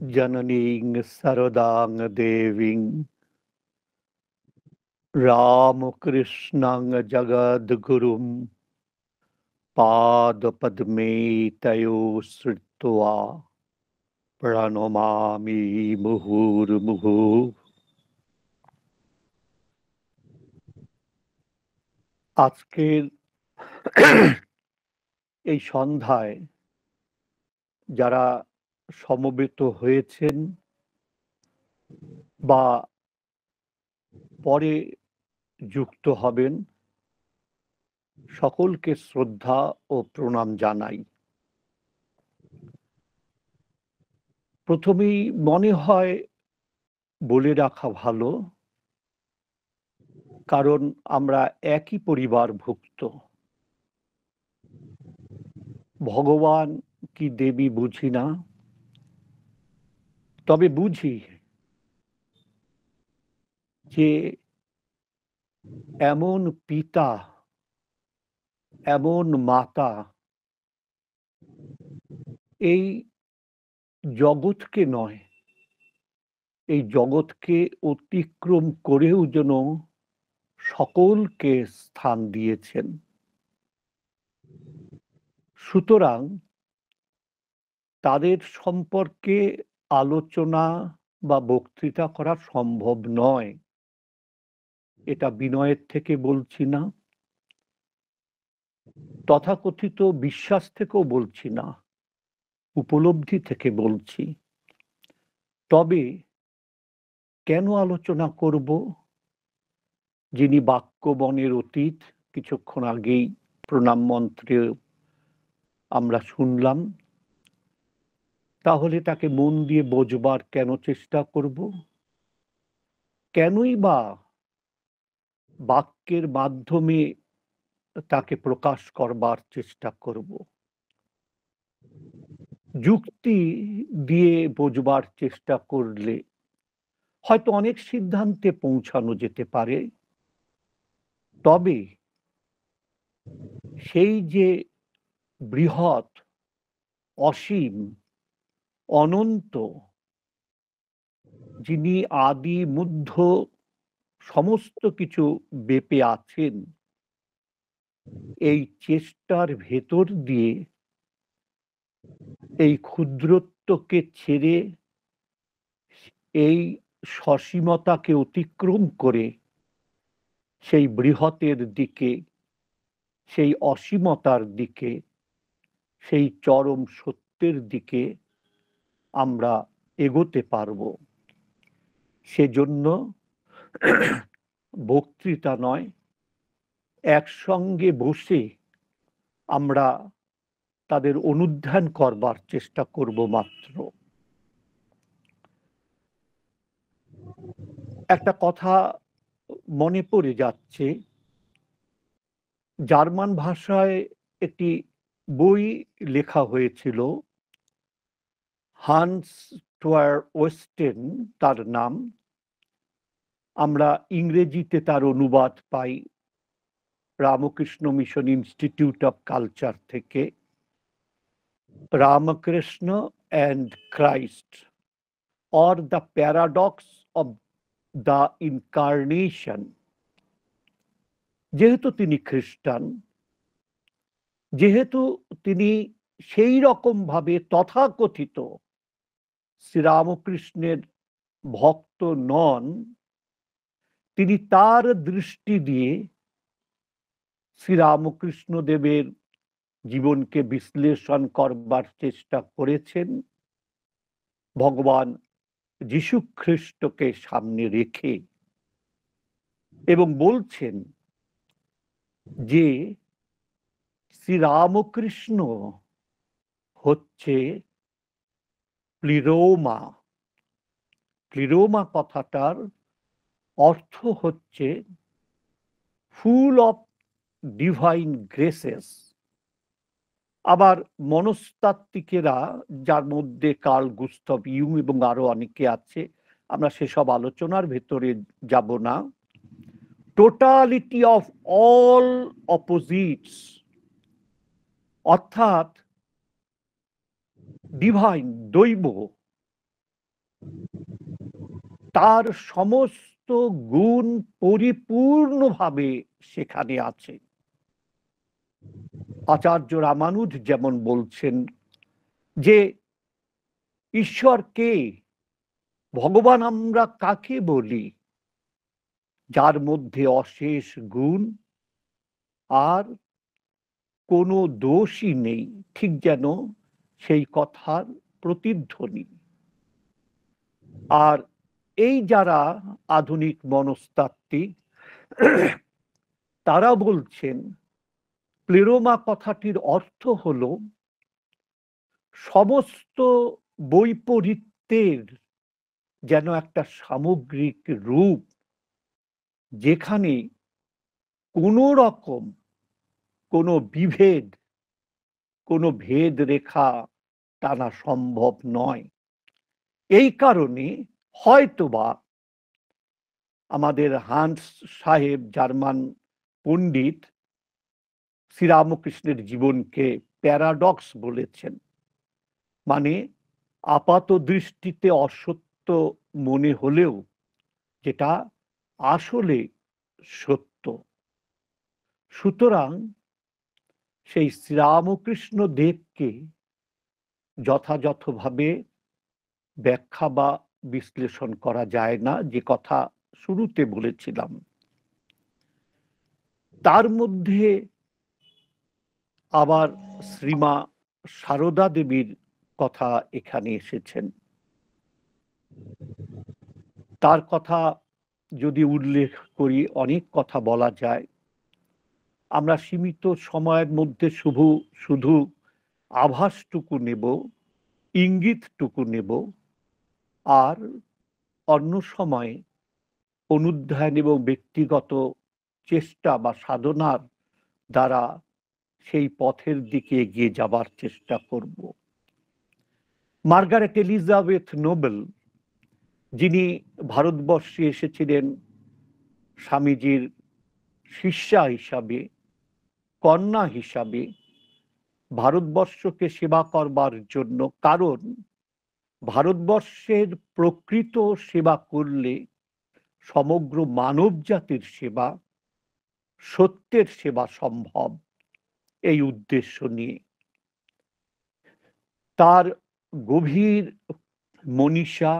जननीं सरदां देवीं रामकृष्णं जगद्गुरुं पादपद्मे तयो श्रुत्वा प्रणमामि मुहुर्मुहुः। আজকের এই সন্ধ্যায় যারা সমবেত হয়েছেন বা পরে যুক্ত হবেন, সকলকে শ্রদ্ধা ও প্রণাম জানাই। প্রথমেই মনে হয় বলে রাখা ভালো, কারণ আমরা একই পরিবারভুক্ত। ভগবান কি দেবী বুঝি না, তবে বুঝি যে এমন পিতা, এমন মাতা এই জগৎকে নয়, এই জগৎকে অতিক্রম করেও যেন সকলকে স্থান দিয়েছেন। সুতরাং তাদের সম্পর্কে আলোচনা বা বক্তৃতা করা সম্ভব নয়, এটা বিনয়ের থেকে বলছি না, তথাকথিত বিশ্বাস থেকেও বলছি না, উপলব্ধি থেকে বলছি। তবে কেন আলোচনা করব? যিনি বাক্যবনের অতীত, কিছুক্ষণ আগেই প্রণাম মন্ত্রে আমরা শুনলাম, তাহলে তাকে মন দিয়ে বোঝবার কেন চেষ্টা করব? কেনই বা বাক্যের মাধ্যমে তাকে প্রকাশ করবার চেষ্টা করব? যুক্তি দিয়ে বোঝবার চেষ্টা করলে হয়তো অনেক সিদ্ধান্তে পৌঁছানো যেতে পারে, তবে সেই যে বৃহৎ, অসীম, অনন্ত, যিনি আদি মধ্য সমস্ত কিছু বেপে আছেন, এই চেষ্টার ভেতর দিয়ে এই ক্ষুদ্রত্বকে ছেড়ে, এই সসীমতাকে অতিক্রম করে সেই বৃহতের দিকে, সেই অসীমতার দিকে, সেই চরম সত্যের দিকে আমরা এগোতে পারব। সেজন্য বক্তৃতা নয়, একসঙ্গে বসে আমরা তাদের অনুধ্যান করবার চেষ্টা করব মাত্র। একটা কথা মনে পড়ে যাচ্ছে, জার্মান ভাষায় একটি বই লেখা হয়েছিল, হান্স টোয়ার ওয়েস্টেন তার নাম। আমরা ইংরেজিতে তার অনুবাদ পাই Ramakrishna mission institute of culture থেকে, Ramakrishna and Christ, or the paradox of the incarnation. যেহেতু তিনি খ্রিস্টান, যেহেতু তিনি সেই রকম ভাবে তথাকথিত শ্রীরামকৃষ্ণের ভক্ত নন, তিনি তার দৃষ্টি দিয়ে শ্রীরামকৃষ্ণ দেবের জীবনকে বিশ্লেষণ করবার চেষ্টা করেছেন, ভগবান যীশু খ্রিস্টকে সামনে রেখে, এবং বলছেন যে শ্রীরামকৃষ্ণ হচ্ছে প্লিরোমা। প্লিরোমা কথাটার অর্থ হচ্ছে ফুল অফ ডিভাইন গ্রেসেস। আবার মনস্তাত্ত্বিকেরা, যার মধ্যে কার্ল গুস্তাভ ইউং এবং আরো অনেকে আছে, আমরা সেসব আলোচনার ভেতরে যাব না, টোটালিটি অফ অল অপোজিটস, অর্থাৎ ডিভাইন, দৈব তার সমস্ত গুণ পরিপূর্ণভাবে সেখানে আছে। আচার্য রামানুজ যেমন বলছেন যে ঈশ্বরকে, ভগবান আমরা কাকে বলি? যার মধ্যে অশেষ গুণ আর কোনো দোষই নেই, ঠিক যেন সেই কথার প্রতিধ্বনি। আর এই যারা আধুনিক মনস্তাত্ত্বিক তারা বলছেন প্লেরোমা কথাটির অর্থ হল সমস্ত বৈপরীত্যের যেন একটা সামগ্রিক রূপ, যেখানে কোনো রকম কোনো বিভেদ, কোনো ভেদ রেখা টানা সম্ভব নয়। এই কারণে হয়তোবা আমাদের হান্স সাহেব, জার্মান পণ্ডিত, শ্রীরামকৃষ্ণের জীবনকে প্যারাডক্স বলেছেন। মানে আপাত দৃষ্টিতে অসত্য মনে হলেও যেটা আসলে সত্য। সুতরাং সেই শ্রীরামকৃষ্ণ দেবকে যথাযথভাবে ব্যাখ্যা বা বিশ্লেষণ করা যায় না, যে কথা শুরুতে বলেছিলাম। তার মধ্যে আবার শ্রীমা সারদা দেবীর কথা এখানে এসেছেন। তার কথা যদি উল্লেখ করি, অনেক কথা বলা যায়। আমরা সীমিত সময়ের মধ্যে শুধু আভাসটুকু নেব, ইঙ্গিতটুকু নেব, আর অন্য সময়ে অনুধ্যান এবং ব্যক্তিগত চেষ্টা বা সাধনার দ্বারা সেই পথের দিকে এগিয়ে যাবার চেষ্টা করব। মার্গারেট এলিজাবেথ নোবেল, যিনি ভারতবর্ষে এসেছিলেন স্বামীজির শিষ্যা হিসাবে, কন্যা হিসাবে, ভারতবর্ষকে সেবা করবার জন্য। কারণ ভারতবর্ষের প্রকৃত সেবা করলে সমগ্র মানব জাতির সেবা, সত্যের সেবা সম্ভব, এই উদ্দেশ্য নিয়ে তার গভীর মনীষা,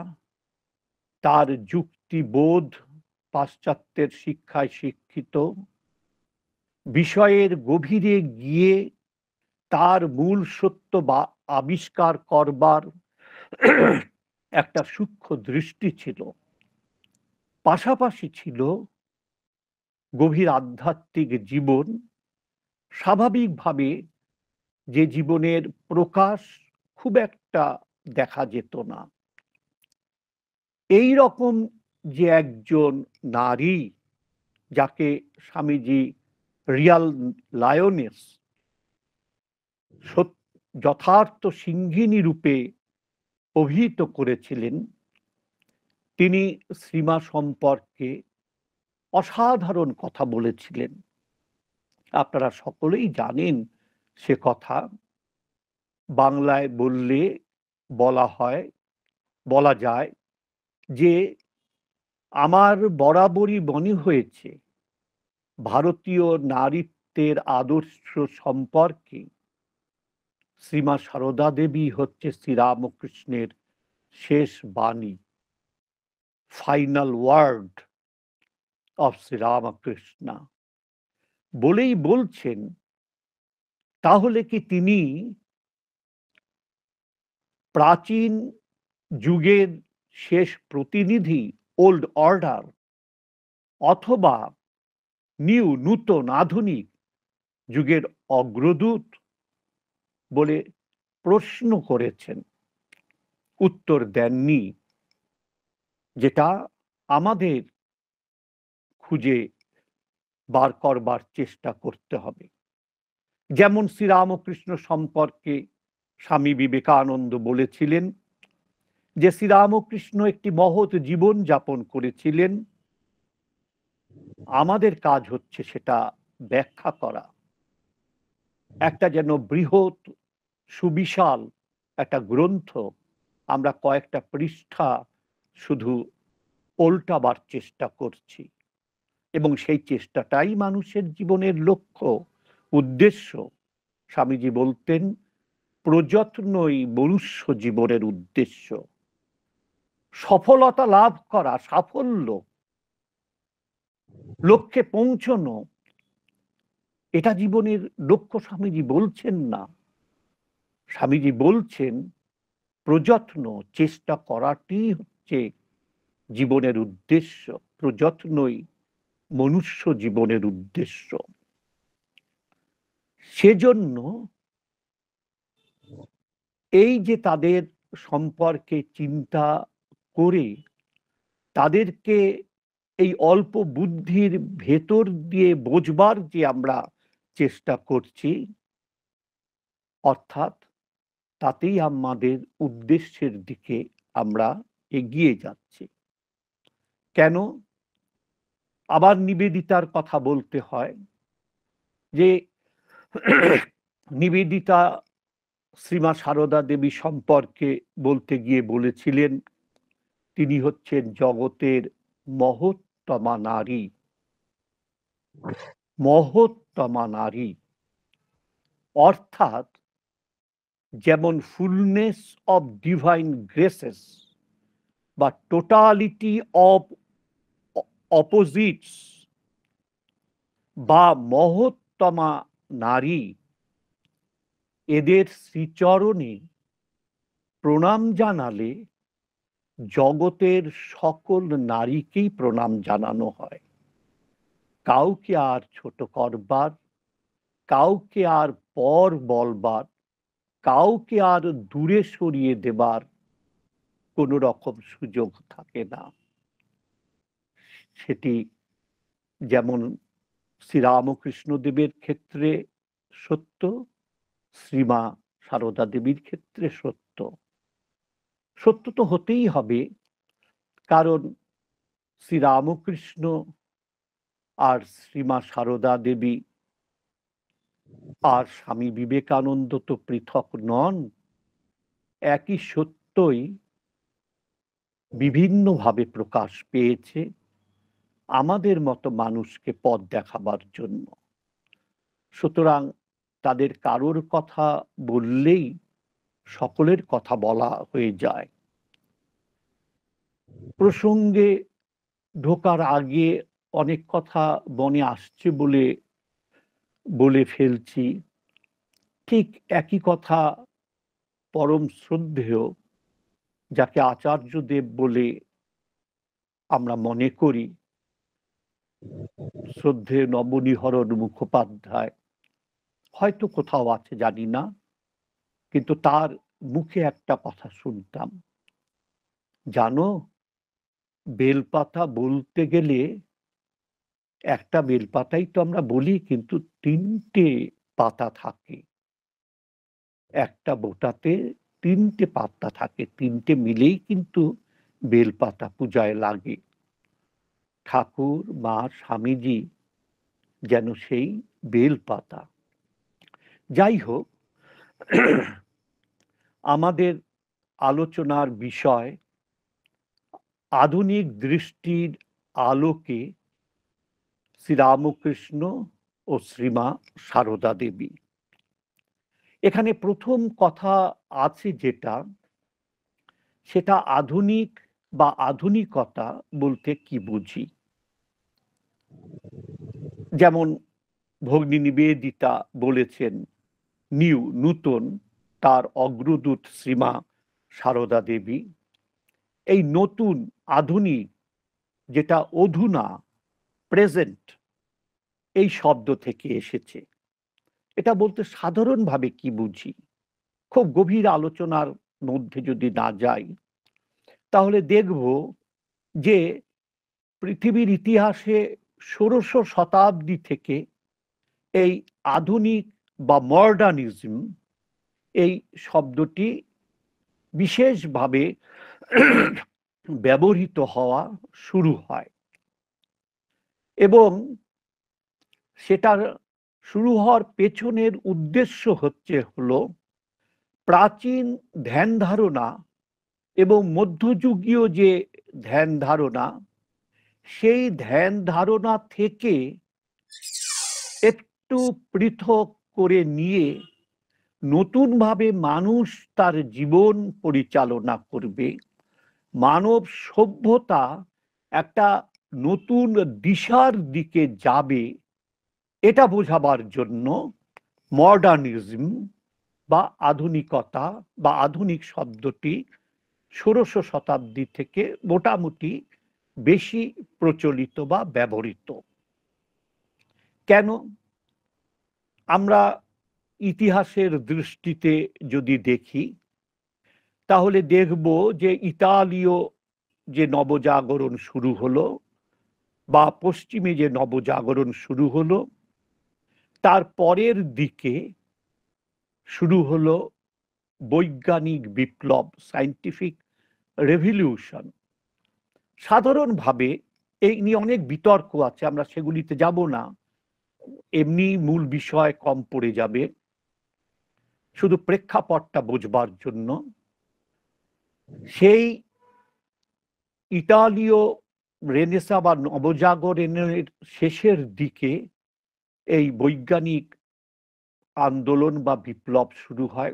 তার যুক্তিবোধ, পাশ্চাত্যের শিক্ষায় শিক্ষিত, বিষয়ের গভীরে গিয়ে তার মূল সত্য বা আবিষ্কার করবার একটা সূক্ষ্ম দৃষ্টি ছিল। পাশাপাশি ছিল গভীর আধ্যাত্মিক জীবন, স্বাভাবিকভাবে যে জীবনের প্রকাশ খুব একটা দেখা যেত না। এই রকম যে একজন নারী, যাকে স্বামীজি রিয়াল লায়নেস, যথার্থ সিংহিনী রূপে অভিহিত করেছিলেন, তিনি শ্রীমা সম্পর্কে অসাধারণ কথা বলেছিলেন। আপনারা সকলেই জানেন সে কথা। বাংলায় বললে বলা যায় যে আমার বরাবরই মনে হয়েছে ভারতীয় নারীত্বের আদর্শ সম্পর্কে শ্রীমা সারদা দেবী হচ্ছে শ্রীরামকৃষ্ণের শেষ বাণী, ফাইনাল ওয়ার্ড অফ শ্রীরামকৃষ্ণ। বলেই বলছেন, তাহলে কি তিনি প্রাচীন যুগের শেষ প্রতিনিধি, ওল্ড অর্ডার, অথবা নূতন আধুনিক যুগের অগ্রদূত বলে প্রশ্ন করেছেন? উত্তর দেননি, যেটা আমাদের খুঁজে বার করবার চেষ্টা করতে হবে। যেমন শ্রীরামকৃষ্ণ সম্পর্কে স্বামী বিবেকানন্দ বলেছিলেন যে শ্রীরামকৃষ্ণ একটি মহৎ জীবন যাপন করেছিলেন, আমাদের কাজ হচ্ছে সেটা ব্যাখ্যা করা। একটা যেন বৃহৎ সুবিশাল একটা গ্রন্থ আমরা কয়েকটা পৃষ্ঠা শুধু উল্টাবার চেষ্টা করছি, এবং সেই চেষ্টাটাই মানুষের জীবনের লক্ষ্য, উদ্দেশ্য। স্বামীজি বলতেন, প্রযত্নই মনুষ্য জীবনের উদ্দেশ্য। সফলতা লাভ করা, সাফল্য, লক্ষ্যে পৌঁছনো, এটা জীবনের লক্ষ্য স্বামীজি বলছেন না। স্বামীজি বলছেন প্রযত্ন, চেষ্টা করাটি হচ্ছে জীবনের উদ্দেশ্য। প্রযত্নই মনুষ্য জীবনের উদ্দেশ্য। সেজন্য এই যে তাদের সম্পর্কে চিন্তা করে তাদেরকে এই অল্প বুদ্ধির ভেতর দিয়ে বোঝবার যে আমরা চেষ্টা করছি, অর্থাৎ তাতেই আমাদের উদ্দেশ্যের দিকে আমরা এগিয়ে যাচ্ছি। কেন? আবার নিবেদিতার কথা বলতে হয় যে নিবেদিতা শ্রীমা সারদা দেবী সম্পর্কে বলতে গিয়ে বলেছিলেন, তিনি হচ্ছেন জগতের মহত্তমা নারী। মহত্তমা নারী অর্থাৎ যেমন ফুলনেস অব ডিভাইন গ্রেসেস বা টোটালিটি অব অপোজিটস বা মহত্তমা নারী, এদের শ্রীচরণে প্রণাম জানালে জগতের সকল নারীকেই প্রণাম জানানো হয়। কাউকে আর ছোট করবার, কাউকে আর পর বলবার, কাউকে আর দূরে সরিয়ে দেবার কোনো রকম সুযোগ থাকে না। সেটি যেমন শ্রীরামকৃষ্ণ দেবের ক্ষেত্রে সত্য, শ্রীমা সারদা দেবীর ক্ষেত্রে সত্য। সত্য তো হতেই হবে, কারণ শ্রীরামকৃষ্ণ আর শ্রীমা সারদা দেবী আর স্বামী বিবেকানন্দ তো পৃথক নন। একই সত্যই বিভিন্নভাবে প্রকাশ পেয়েছে আমাদের মতো মানুষকে পথ দেখাবার জন্য। সুতরাং তাদের কারোর কথা বললেই সকলের কথা বলা হয়ে যায়। প্রসঙ্গে ঢোকার আগে অনেক কথা মনে আসছে বলে ফেলছি। ঠিক একই কথা পরম শ্রদ্ধেয়, যাকে আচার্যদেব বলে আমরা মনে করি, শ্রদ্ধেয় নবনীহরণ মুখোপাধ্যায়, হয়তো কোথাও আছে জানি না, কিন্তু তার মুখে একটা কথা শুনতাম, জানো, বেলপাতা বলতে গেলে একটা বেলপাতাই তো আমরা বলি, কিন্তু ৩টে পাতা থাকে। একটা বোটাতে ৩টে পাতা থাকে, ৩টে মিলেই কিন্তু বেলপাতা পূজায় লাগে। ঠাকুর, মা, স্বামীজি যেন সেই বেলপাতা। যাই হোক, আমাদের আলোচনার বিষয় আধুনিক দৃষ্টির আলোকে শ্রীরামকৃষ্ণ ও শ্রীমা সারদা দেবী। এখানে প্রথম কথা আছে যেটা, সেটা আধুনিক বা আধুনিকতা বলতে কি বুঝি। যেমন ভগ্নী নিবেদিতা বলেছেন নিউ, নূতন, তার অগ্রদূত শ্রীমা সারদা দেবী। এই নতুন, আধুনিক, যেটা অধুনা, প্রেজেন্ট, এই শব্দ থেকে এসেছে। এটা বলতে সাধারণভাবে কি বুঝি, খুব গভীর আলোচনার মধ্যে যদি না যাই, তাহলে দেখব যে পৃথিবীর ইতিহাসে ষোড়শ শতাব্দী থেকে এই আধুনিক বা মডার্নিজম, এই শব্দটি বিশেষভাবে ব্যবহৃত হওয়া শুরু হয়, এবং সেটার শুরু হওয়ার পেছনের উদ্দেশ্য হলো প্রাচীন ধ্যান ধারণা এবং মধ্যযুগীয় যে ধ্যান ধারণা, সেই ধ্যান ধারণা থেকে একটু পৃথক করে নিয়ে নতুনভাবে মানুষ তার জীবন পরিচালনা করবে, মানব সভ্যতা একটা নতুন দিশার দিকে যাবে, এটা বোঝাবার জন্য মডার্নিজম বা আধুনিকতা বা আধুনিক শব্দটি ১৬শ শতাব্দী থেকে মোটামুটি বেশি প্রচলিত বা ব্যবহৃত। কেন? আমরা ইতিহাসের দৃষ্টিতে যদি দেখি, তাহলে দেখব যে ইতালীয় যে নবজাগরণ শুরু হলো বা পশ্চিমে যে নবজাগরণ শুরু হলো, তার পরের দিকে শুরু হলো বৈজ্ঞানিক বিপ্লব, সায়েন্টিফিক রেভলিউশন। সাধারণভাবে এই নিয়ে অনেক বিতর্ক আছে, আমরা সেগুলিতে যাব না, এমনি মূল বিষয় কম পড়ে যাবে। শুধু প্রেক্ষাপটটা বোঝবার জন্য, সেই ইতালীয় রেনেসা বা নবজাগরণের শেষের দিকে এই বৈজ্ঞানিক আন্দোলন বা বিপ্লব শুরু হয়।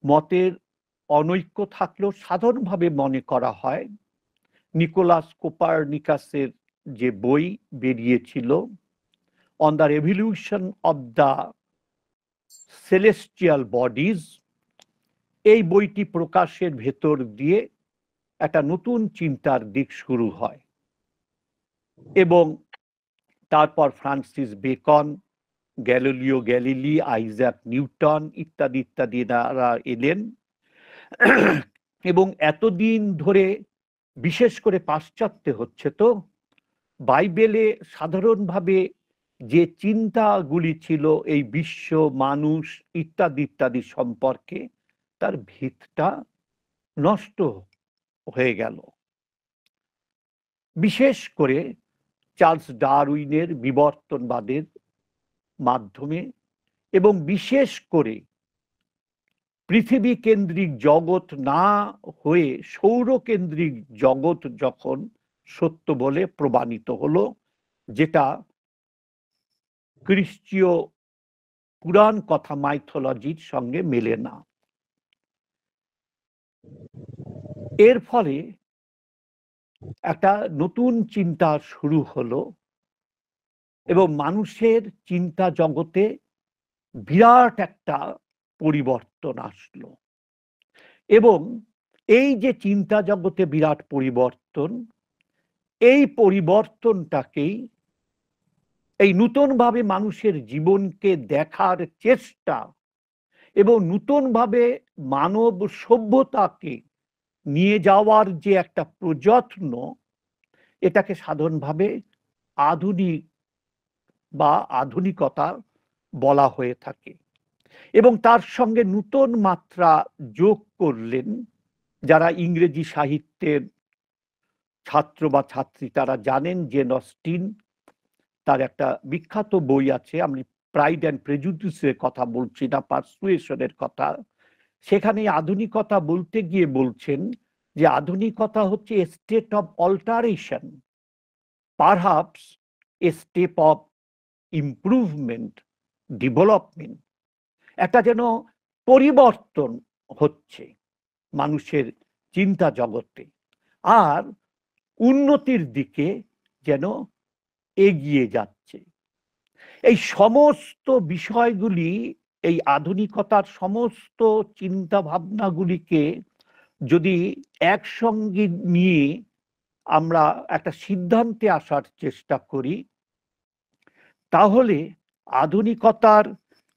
মতের অনৈক্য থাকলেও সাধারণভাবে মনে করা হয় নিকোলাস কোপারনিকাসের যে বই বেরিয়েছিল, on the revolution of the celestial bodies, এই বইটি প্রকাশের ভেতর দিয়ে একটা নতুন চিন্তার দিক শুরু হয় এবং তারপর Francis Bacon, Galileo Galilei, Isaac Newton ইত্যাদি ইত্যাদি দ্বারা এলেন। এবং এতদিন ধরে বিশেষ করে পাশ্চাত্যে হচ্ছে তো, বাইবেলে সাধারণভাবে যে চিন্তাগুলি ছিল এই বিশ্ব, মানুষ ইত্যাদি ইত্যাদি সম্পর্কে, তার ভিতটা নষ্ট হয়ে গেল। বিশেষ করে চার্লস ডারউইনের বিবর্তনবাদের মাধ্যমে এবং বিশেষ করে পৃথিবী কেন্দ্রিক জগৎ না হয়ে সৌরকেন্দ্রিক জগৎ যখন সত্য বলে প্রমাণিত হলো, যেটা খ্রিস্টীয় পুরাণ কথা মাইথোলজির সঙ্গে মেলে না। এর ফলে একটা নতুন চিন্তা শুরু হলো এবং মানুষের চিন্তা জগতে বিরাট একটা পরিবর্তন আসলো। এবং এই যে চিন্তা জগতে বিরাট পরিবর্তন, এই পরিবর্তনটাকেই, এই নতুনভাবে মানুষের জীবনকে দেখার চেষ্টা এবং নতুনভাবে মানব সভ্যতাকে নিয়ে যাওয়ার যে একটা প্রযত্ন, এটাকে সাধারণভাবে আধুনিক বা আধুনিকতা বলা হয়ে থাকে। এবং তার সঙ্গে নতুন মাত্রা যোগ করলেন যারা ইংরেজি সাহিত্যের ছাত্র বা ছাত্রী, তারা জানেন জেন অস্টিন, তার একটা বিখ্যাত বই আছে, আমি প্রাইড অ্যান্ড প্রেজুডিসের কথা বলছি না, পারসুয়েশনের কথা। সেখানে আধুনিকতা বলতে গিয়ে বলছেন যে আধুনিকতা হচ্ছে a state of alteration, perhaps A step of improvement, development. একটা যেন পরিবর্তন হচ্ছে মানুষের চিন্তা জগতে, আর উন্নতির দিকে যেন এগিয়ে যাচ্ছে। এই সমস্ত বিষয়গুলি, এই আধুনিকতার সমস্ত চিন্তা ভাবনাগুলিকে যদি একসঙ্গে নিয়ে আমরা একটা সিদ্ধান্তে আসার চেষ্টা করি, তাহলে আধুনিকতার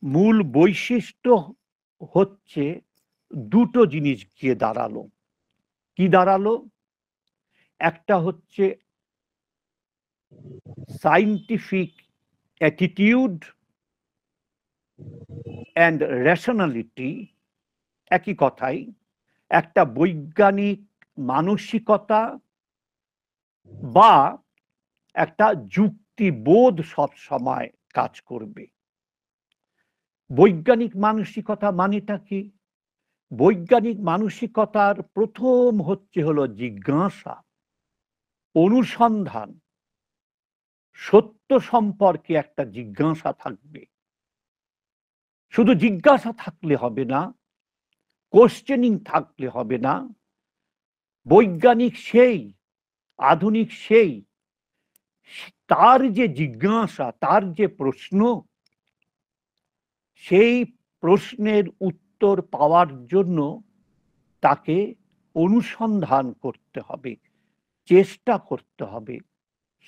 মূল বৈশিষ্ট্য হচ্ছে দুটো জিনিস গিয়ে দাঁড়ালো। কি দাঁড়ালো? একটা হচ্ছে সায়েন্টিফিক অ্যাটিটিউড অ্যান্ড রেশনালিটি, একই কথাই, একটা বৈজ্ঞানিক মানসিকতা বা একটা যুক্তিবোধ সব সময় কাজ করবে। বৈজ্ঞানিক মানসিকতা মানেটা কি? বৈজ্ঞানিক মানসিকতার প্রথম হলো জিজ্ঞাসা, অনুসন্ধান। সত্য সম্পর্কে একটা জিজ্ঞাসা থাকবে। শুধু জিজ্ঞাসা থাকলে হবে না, কোশ্চেনিং থাকলে হবে না। বৈজ্ঞানিক সেই, আধুনিক সেই, তার যে জিজ্ঞাসা, তার যে প্রশ্ন, সেই প্রশ্নের উত্তর পাওয়ার জন্য তাকে অনুসন্ধান করতে হবে, চেষ্টা করতে হবে,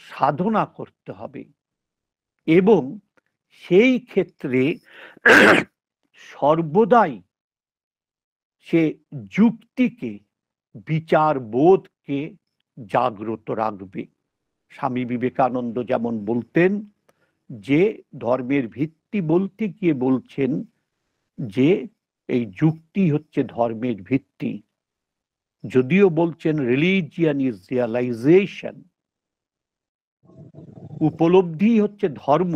সাধনা করতে হবে। এবং সেই ক্ষেত্রে সর্বদাই সে যুক্তিকে, বিচার বোধকে জাগ্রত রাখবে। স্বামী বিবেকানন্দ যেমন বলতেন যে ধর্মের ভিত্তি বলতে গিয়ে বলছেন যে এই যুক্তি হচ্ছে ধর্মের ভিত্তি। যদিও বলছেন রিলিজিয়ান ইজ রিয়ালাইজেশন, উপলব্ধি হচ্ছে ধর্ম,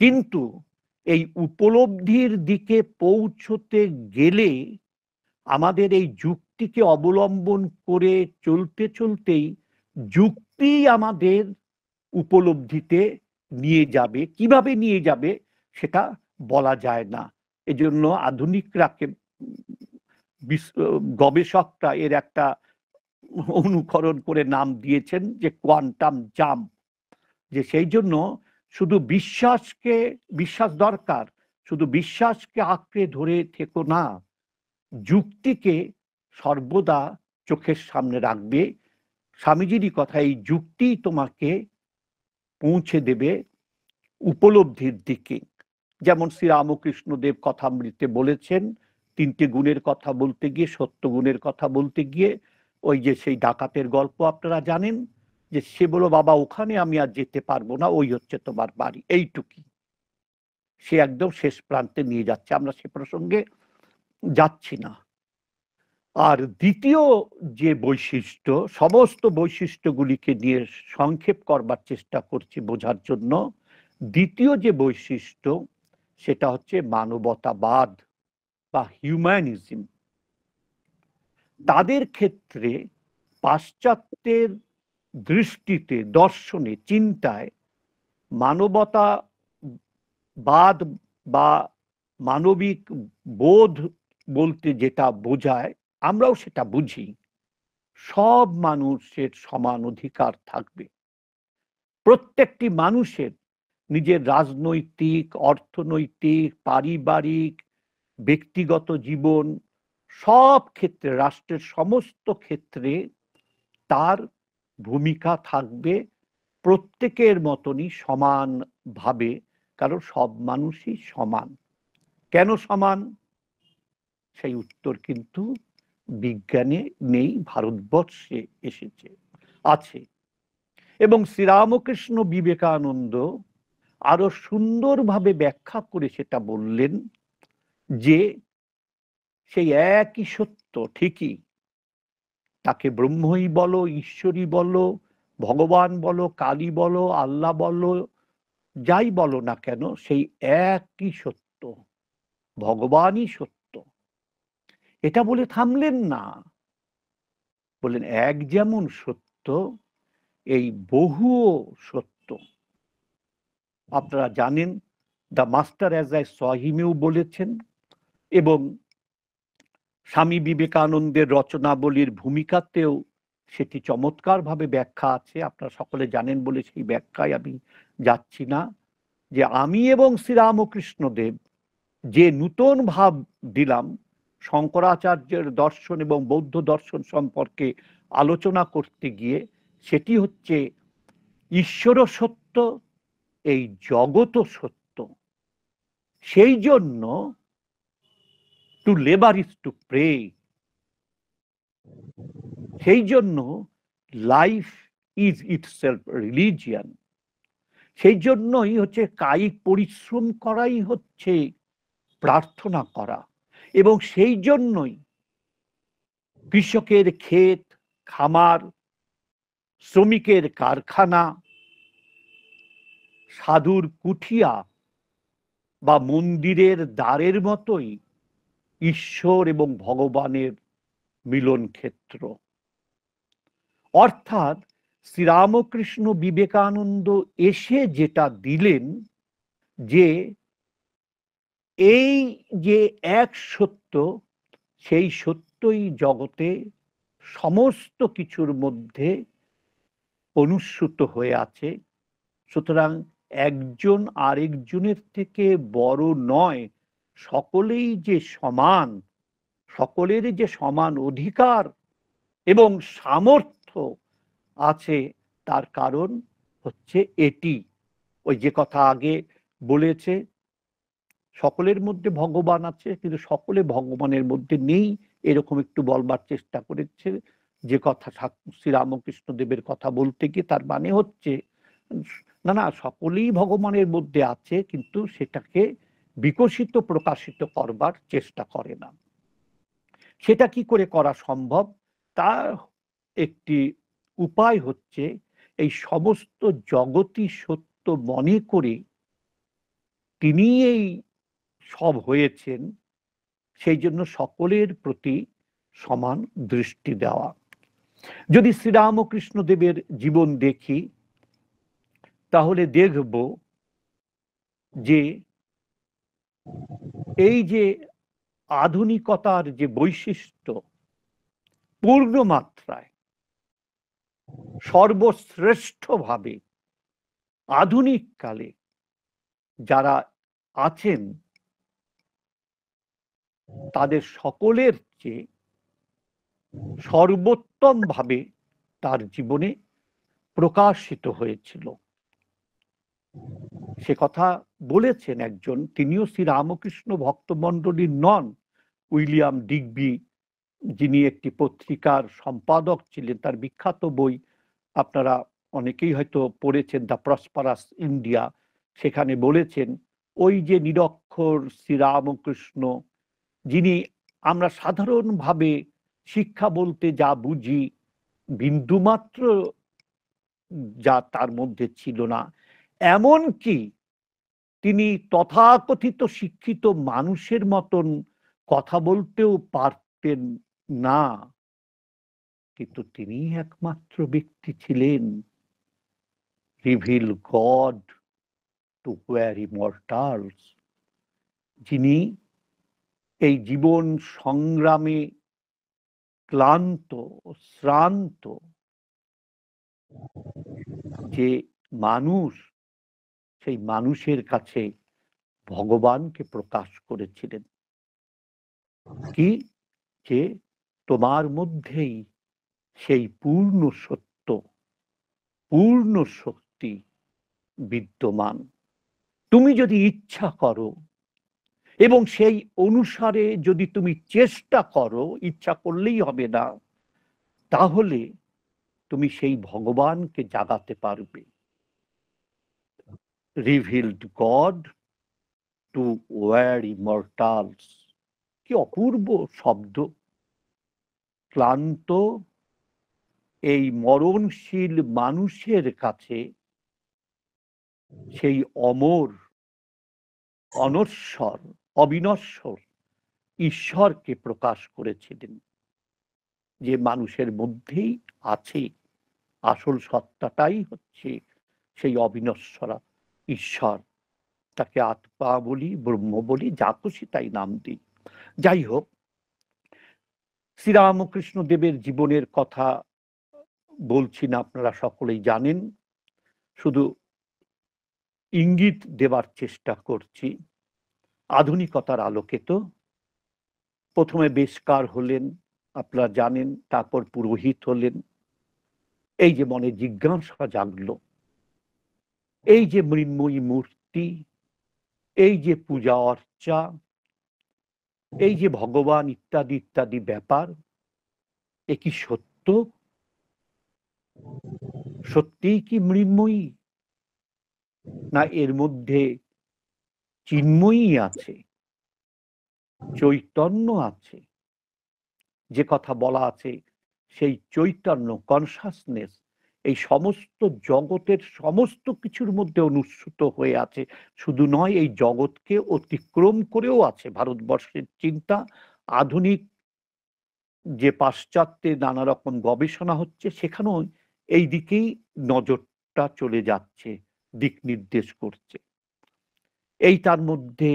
কিন্তু এই উপলব্ধির দিকে পৌঁছতে গেলে আমাদের এই যুক্তিকে অবলম্বন করে চলতে চলতেই যুক্তি আমাদের উপলব্ধিতে নিয়ে যাবে। কিভাবে নিয়ে যাবে সেটা বলা যায় না। এজন্য আধুনিকরা গবেষকরা এর একটা অনুকরণ করে নাম দিয়েছেন যে কোয়ান্টাম জাম্প। যে সেই জন্য শুধু বিশ্বাস দরকার, শুধু বিশ্বাসকে আঁকড়ে ধরে থেকো না, যুক্তিকে সর্বদা চোখের সামনে রাখবে। স্বামীজিরই কথা, এই যুক্তি তোমাকে পৌঁছে দেবে উপলব্ধির দিকে। যেমন শ্রীরামকৃষ্ণদেব কথামৃতে বলেছেন, 3টে গুণের কথা বলতে গিয়ে, সত্য গুণের কথা বলতে গিয়ে, ওই যে সেই ডাকাতের গল্প আপনারা জানেন, যে সে বলো বাবা ওখানে আমি আর যেতে পারবো না, ওই হচ্ছে তোমার বাড়ি, এইটুকুই। সে একদম শেষ প্রান্তে নিয়ে যাচ্ছে, আমরা সে প্রসঙ্গে যাচ্ছি না। আর দ্বিতীয় যে বৈশিষ্ট্য, সমস্ত বৈশিষ্ট্যগুলিকে নিয়ে সংক্ষেপ করবার চেষ্টা করছি বোঝার জন্য, দ্বিতীয় যে বৈশিষ্ট্য সেটা হচ্ছে মানবতাবাদ বা হিউম্যানিজম। তাদের ক্ষেত্রে পাশ্চাত্যের দৃষ্টিতে, দর্শনে, চিন্তায় মানবতাবাদ বা মানবিক বোধ বলতে যেটা বোঝায়, আমরাও সেটা বুঝি। সব মানুষের সমান অধিকার থাকবে। প্রত্যেকটি মানুষের নিজের রাজনৈতিক, অর্থনৈতিক, পারিবারিক, ব্যক্তিগত জীবন, সব ক্ষেত্রে, রাষ্ট্রের সমস্ত ক্ষেত্রে তার ভূমিকা থাকবে প্রত্যেকের মতনই সমানভাবে। কারণ সব মানুষই সমান। কেন সমান? সেই উত্তর কিন্তু বিজ্ঞানে নেই, ভারতবর্ষে এসেছে, আছে। এবং শ্রীরামকৃষ্ণ বিবেকানন্দ আরো সুন্দরভাবে ব্যাখ্যা করে সেটা বললেন যে সেই একই সত্য, ঠিকই, তাকে ব্রহ্মই বলো, ঈশ্বরই বলো, ভগবান বলো, কালী বলো, আল্লাহ বলো, যাই বলো না কেন, সেই একই সত্য, ভগবানই সত্য। এটা বলে থামলেন না, বললেন এক যেমন সত্য, এই বহুও সত্য। আপনারা জানেন the master as I saw হিমেও বলেছেন, এবং স্বামী বিবেকানন্দের রচনাবলীর ভূমিকাতেও সেটি চমৎকারভাবে ব্যাখ্যা আছে। আপনারা সকলে জানেন বলে সেই ব্যাখ্যায় আমি যাচ্ছি না। যে আমি এবং শ্রীরামকৃষ্ণদেব যে নূতন ভাব দিলাম শঙ্করাচার্যের দর্শন এবং বৌদ্ধ দর্শন সম্পর্কে আলোচনা করতে গিয়ে, সেটি হচ্ছে ঈশ্বরও সত্য, এই জগৎও সত্য। সেই জন্য to labour is to pray. সেই জন্য লাইফ ইজ ইটসেলফ রিলিজিয়ান। সেই জন্যই হচ্ছে কায়িক পরিশ্রম করাই হচ্ছে প্রার্থনা করা। এবং সেই জন্যই কৃষকের ক্ষেত খামার, শ্রমিকের কারখানা, সাধুর কুঠিয়া বা মন্দিরের দ্বারের মতোই ঈশ্বর এবং ভগবানের মিলন ক্ষেত্র। অর্থাৎ শ্রীরামকৃষ্ণ বিবেকানন্দ এসে যেটা দিলেন, যে এই যে এক সত্য, সেই সত্যই জগতে সমস্ত কিছুর মধ্যে অনুস্যূত হয়ে আছে। সুতরাং একজন আরেকজনের থেকে বড় নয়, সকলেই যে সমান, সকলের যে সমান অধিকার এবং সামর্থ্য আছে, তার কারণ হচ্ছে এটি। ওই যে কথা আগে বলেছে, সকলের মধ্যে ভগবান আছে কিন্তু সকলে ভগবানের মধ্যে নেই, এরকম একটু বলবার চেষ্টা করেছে। যে কথা শ্রীরামকৃষ্ণ দেবের কথা বলতে গিয়ে তার মানে হচ্ছে, না না, সকলেই ভগবানের মধ্যে আছে, কিন্তু সেটাকে বিকশিত প্রকাশিত করবার চেষ্টা করে না। সেটা কি করে করা সম্ভব? তার একটি উপায় হচ্ছে এই সমস্ত জগৎই সত্য মনে করে তিনি এই সব হয়েছেন, সেই জন্য সকলের প্রতি সমান দৃষ্টি দেওয়া। যদি শ্রীরামকৃষ্ণ দেবের জীবন দেখি, তাহলে দেখব যে এই যে আধুনিকতার যে বৈশিষ্ট্য, পূর্ণ মাত্রায় সর্বশ্রেষ্ঠভাবে আধুনিক কালে যারা আছেন, তাদের সকলের চেয়ে সর্বোত্তম ভাবে তার জীবনে প্রকাশিত হয়েছিল। সে কথা বলেছেন একজন, তিনিও শ্রীরামকৃষ্ণ ভক্তমণ্ডলীর নন, উইলিয়াম ডিগবি, যিনি একটি পত্রিকার সম্পাদক ছিলেন। তার বিখ্যাত বই আপনারা অনেকেই হয়তো পড়েছেন, দ্য প্রসপারাস ইন্ডিয়া। সেখানে বলেছেন, ওই যে নিরক্ষর শ্রীরামকৃষ্ণ, যিনি আমরা সাধারণভাবে শিক্ষা বলতে যা বুঝি, বিন্দুমাত্র যা তার মধ্যে ছিল না, এমনকি তিনি তথাকথিত শিক্ষিত মানুষের মতন কথা বলতেও পারতেন না, কিন্তু তিনি একমাত্র ব্যক্তি ছিলেন, রিভিল গড টু ওয়্যারি মর্টালস, যিনি এই জীবন সংগ্রামে ক্লান্ত শ্রান্ত যে মানুষ, সেই মানুষের কাছে ভগবানকে প্রকাশ করেছিলেন। কি? যে তোমার মধ্যেই সেই পূর্ণ সত্য, পূর্ণ শক্তি বিদ্যমান। তুমি যদি ইচ্ছা করো এবং সেই অনুসারে যদি তুমি চেষ্টা করো, ইচ্ছা করলেই হবে না, তাহলে তুমি সেই ভগবানকে জাগাতে পারবে। রিভিলড গড টু ওয়্যারি মর্টালস, কি অপূর্ব শব্দ! ক্লান্ত এই মরণশীল মানুষের কাছে সেই অমর, অনশ্বর, অবিনশ্বর ঈশ্বরকে প্রকাশ করেছিলেন, যে মানুষের মধ্যেই আছে। আসল সত্তাটাই হচ্ছে সেই অবিনশ্বরা ঈশ্বর। তাকে আত্মা বলি, ব্রহ্ম বলি, যা খুশি তাই নাম দিই। যাই হোক, শ্রীরামকৃষ্ণ দেবের জীবনের কথা বলছি না, আপনারা সকলেই জানেন, শুধু ইঙ্গিত দেবার চেষ্টা করছি। আধুনিকতার আলোকে তো প্রথমে বেশকার হলেন, আপনারা জানেন, তারপর পুরোহিত হলেন। এই যে মনে জিজ্ঞাসা জাগলো, এই যে মৃন্ময়ী মূর্তি, এই যে পূজা অর্চা, এই যে ভগবান ইত্যাদি ইত্যাদি ব্যাপার, এ কি সত্য? সত্যিই কি মৃন্ময়ী, না এর মধ্যে চিন্ময়ী আছে, চৈতন্য আছে? যে কথা বলা আছে, সেই চৈতন্য, কনসাসনেস, এই সমস্ত জগতের সমস্ত কিছুর মধ্যে অনুস্যূত হয়ে আছে। শুধু নয়, এই জগৎকে অতিক্রম করেও আছে। ভারতবর্ষের চিন্তা আধুনিক যে পাশ্চাত্যে নানা রকম গবেষণা হচ্ছে, সেখানেও এই দিকেই নজরটা চলে যাচ্ছে, দিক নির্দেশ করছে। এই তার মধ্যে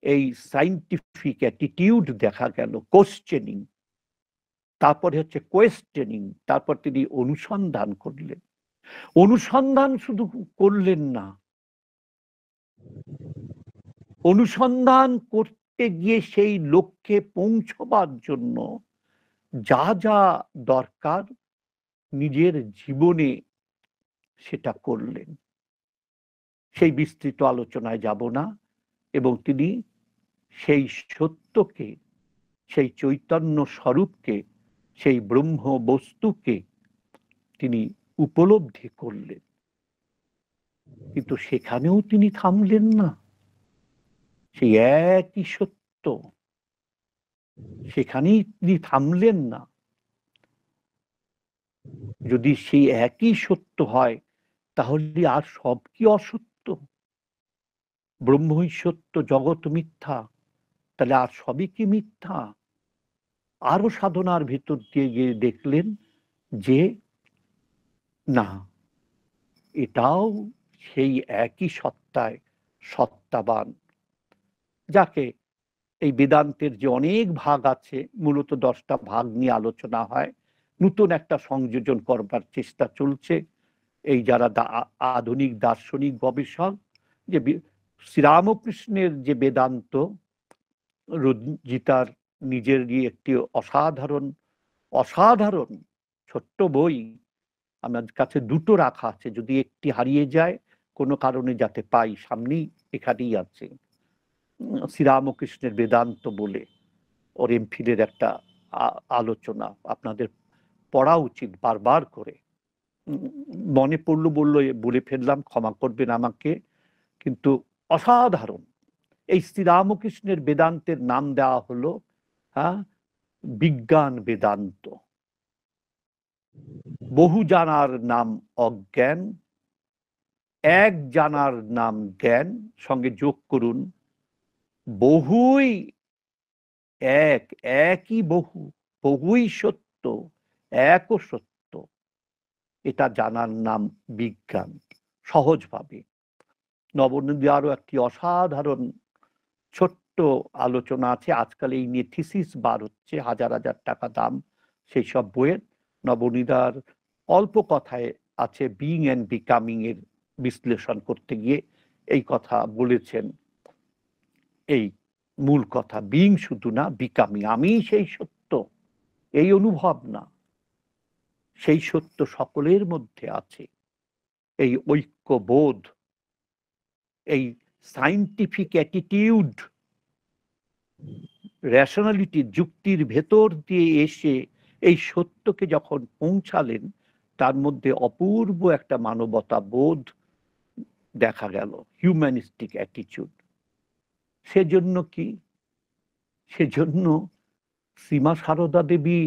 এই সায়েন্টিফিক অ্যাটিটিউড দেখা গেল, কোশ্চেনিং, তারপরে হচ্ছে কোয়েশ্চেনিং, তারপর তিনি অনুসন্ধান করলেন। অনুসন্ধান শুধু করলেন না, অনুসন্ধান করতে গিয়ে সেই লক্ষ্যে পৌঁছবার জন্য যা যা দরকার নিজের জীবনে সেটা করলেন। সেই বিস্তৃত আলোচনায় যাব না, এবং তিনি সেই সত্যকে, সেই চৈতন্য স্বরূপকে, সেই ব্রহ্ম বস্তুকে তিনি উপলব্ধি করলেন। কিন্তু সেখানেও তিনি থামলেন না। সেই একই সত্য, সেখানেই তিনি থামলেন না। যদি সেই একই সত্য হয়, তাহলে আর সব কি অসত্য? ব্রহ্মই সত্য, জগৎ মিথ্যা, তাহলে আর সবই কি মিথ্যা? আরো সাধনার ভিতর দিয়ে গিয়ে দেখলেন যে না, এটাও সেই একই সত্তায় সত্তাবান, যাকে এই বেদান্তের যে অনেক ভাগ আছে, মূলত 10টা ভাগ নিয়ে আলোচনা হয়, নতুন একটা সংযোজন করবার চেষ্টা চলছে। এই যারা আধুনিক দার্শনিক গবেষক, যে শ্রীরামকৃষ্ণের যে বেদান্ত, রঞ্জিতার নিজেরই একটি অসাধারণ অসাধারণ ছোট্ট বই, আমার কাছে 2টো রাখা আছে, যদি একটি হারিয়ে যায় কোনো কারণে যাতে পাই, সামনেই এখানেই আছে, শ্রীরামকৃষ্ণের বেদান্ত বলে ওর এমফিলের একটা আলোচনা। আপনাদের পড়া উচিত বারবার করে। মনে পড়লো বলে ফেললাম, ক্ষমা করবেন আমাকে, কিন্তু অসাধারণ। এই শ্রীরামকৃষ্ণের বেদান্তের নাম দেওয়া হলো বিজ্ঞান বেদান্ত। বহু জানার নাম অজ্ঞান, এক জানার নাম জ্ঞান, সঙ্গে যোগ করুন বহুই এক, একই বহু, বহুই সত্য, একও সত্য, এটা জানার নাম বিজ্ঞান। সহজভাবে নবনীতে আরো একটি অসাধারণ ছোট্ট আলোচনা আছে, আজকাল এই নিয়ে থিসিস বার হচ্ছে, হাজার হাজার টাকা দাম সেই সব বইয়ের। নবনীতার অল্প কথায় আছে বিইং অ্যান্ড বিকামিং এর বিশ্লেষণ করতে গিয়ে এই কথা বলেছেন। এই মূল কথা, বিইং শুধু না, বিকামিং, আমি সেই সত্য, এই অনুভব না, সেই সত্য সকলের মধ্যে আছে। এই ঐক্যবোধ, এই সায়েন্টিফিক অ্যাটিটিউড, রেশনালিটি, যুক্তির ভেতর দিয়ে এসে এই সত্যকে যখন পৌঁছালেন, তার মধ্যে অপূর্ব একটা মানবতা বোধ দেখা গেল, হিউম্যানিস্টিক অ্যাটিটিউড। সেজন্য কি, সেজন্য শ্রীমা সারদা দেবী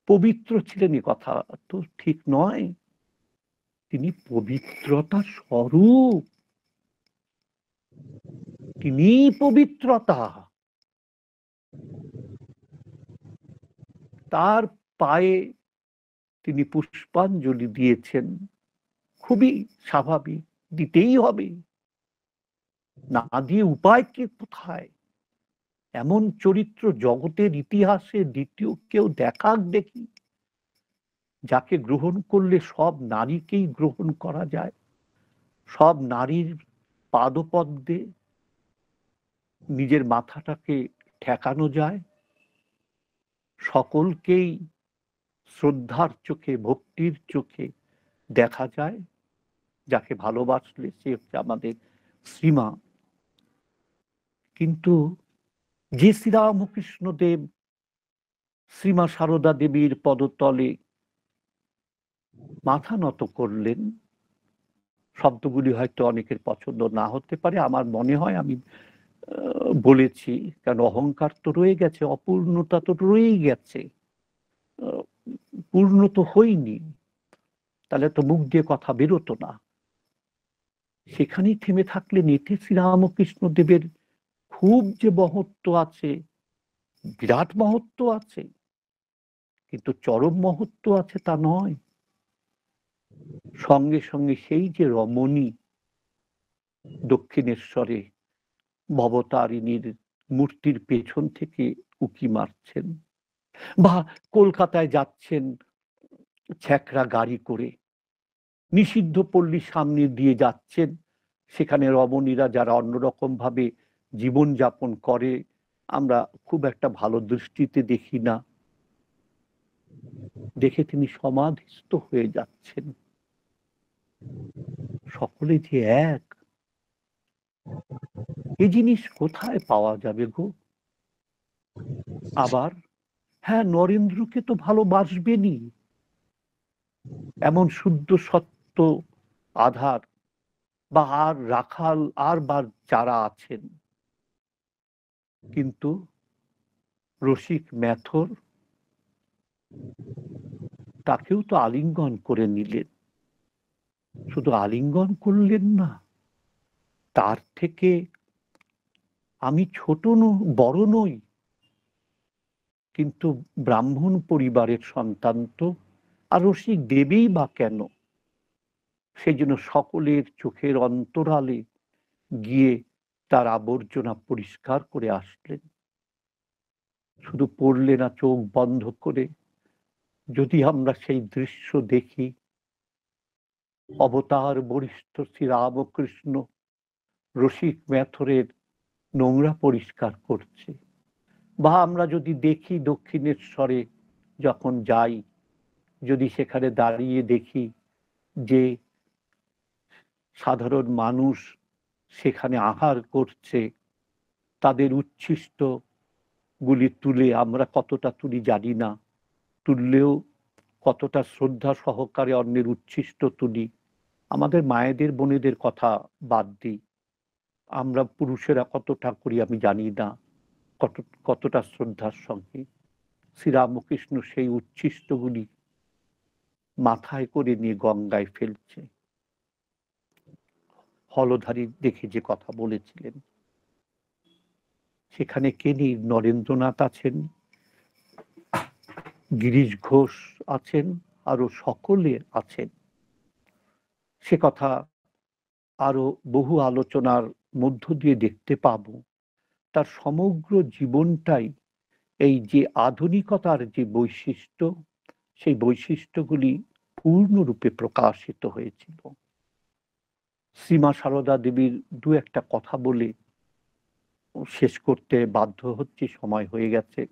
পবিত্র ছিলেন এ কথা তো ঠিক নয়, তিনি পবিত্রতা স্বরূপ, তিনি পবিত্রতা। তার পায়ে তিনি পুষ্পাঞ্জলি দিয়েছেন, খুবই স্বাভাবিক, দিতেই হবে, না দিয়ে উপায় কি কোথায়? এমন চরিত্র জগতের ইতিহাসে দ্বিতীয় কেউ দেখাক দেখি, যাকে গ্রহণ করলে সব নারীকেই গ্রহণ করা যায়, সব নারীর পাদপদ্মে নিজের মাথাটাকে ঠেকানো যায়, সকলকেই শ্রদ্ধার চোখে, ভক্তির চোখে দেখা যায়, যাকে ভালোবাসলে সে হচ্ছে আমাদের শ্রীমা। কিন্তু যে শ্রীরামকৃষ্ণ দেব শ্রীমা সারদা দেবীর পদতলে মাথা নত করলেন, শব্দগুলি হয়তো অনেকের পছন্দ না হতে পারে, আমার মনে হয় আমি বলেছি, কারণ অহংকার তো রয়ে গেছে, অপূর্ণতা তো রয়েই গেছে, পূর্ণ তো হইনি, তাহলে তো মুখ দিয়ে কথা বেরোতো না। সেখানেই থেমে থাকলেন, এতে শ্রীরামকৃষ্ণ দেবের খুব যে মহত্ব আছে বিরাট মহত্ব আছে, কিন্তু চরম মহত্ব আছে তা নয়। সঙ্গে সঙ্গে সেই যে রমণী দক্ষিণেশ্বরে ভবতারিণীর মূর্তির পেছন থেকে উঁকি মারছেন, বা কলকাতায় যাচ্ছেন ছ্যাঁকড়া গাড়ি করে, নিষিদ্ধ পল্লী সামনে দিয়ে যাচ্ছেন, সেখানে রমণীরা যারা অন্যরকম ভাবে জীবনযাপন করে আমরা খুব একটা ভালো দৃষ্টিতে দেখি না, দেখে তিনি সমাধিস্থ হয়ে যাচ্ছেন। সকলে যে এক, এই জিনিস কোথায় পাওয়া যাবে গো? আবার হ্যাঁ, নরেন্দ্রকে তো ভালোবাসবেনই, এমন শুদ্ধ সত্য আধার বা আর রাখাল আর বা যারা আছেন, কিন্তু রসিক ম্যাথর তাকেও তো আলিঙ্গন করে নিলেন। শুধু আলিঙ্গন করলেন না, তার থেকে আমি ছোট বড় নই, কিন্তু ব্রাহ্মণ পরিবারের সন্তান তো, আর রসিক দেবেই বা কেন? সেই জন্য সকলের চোখের অন্তরালে গিয়ে তার আবর্জনা পরিষ্কার করে আসলেন। শুধু পড়লে না চোখ বন্ধ করে, যদি আমরা সেই দৃশ্য দেখি, অবতার বরিষ্ঠ শ্রী রামকৃষ্ণ রসিক ম্যাথরের নোংরা পরিষ্কার করছে, বা আমরা যদি দেখি দক্ষিণেশ্বরে যখন যাই, যদি সেখানে দাঁড়িয়ে দেখি যে সাধারণ মানুষ সেখানে আহার করছে, তাদের উচ্ছিষ্ট গুলি তুলে, আমরা কতটা তুলি জানি না, তুললেও কতটা শ্রদ্ধা সহকারে অন্যের উচ্ছিষ্ট তুলি। আমাদের মায়েদের বোনেদের কথা বাদ দিই, আমরা পুরুষেরা কতটা করি আমি জানি না, কতটা শ্রদ্ধার সঙ্গে শ্রীরামকৃষ্ণ সেই উচ্ছিষ্টগুলি মাথায় করে নিয়ে গঙ্গায় ফেলছে। হলধারী দেখে যে কথা বলেছিলেন, সেখানে কে নেই? নরেন্দ্রনাথ আছেন, গিরিশ ঘোষ আছেন, আরো সকলে আছেন। সে কথা আরো বহু আলোচনার মধ্য দিয়ে দেখতে পাব। তার সমগ্র জীবনটাই এই যে আধুনিকতার যে বৈশিষ্ট্য, সেই বৈশিষ্ট্যগুলি পূর্ণরূপে প্রকাশিত হয়েছিল। শ্রীমা সারদা দেবীর দু একটা কথা বলে শেষ করতে বাধ্য হচ্ছি, সময় হয়ে গেছে।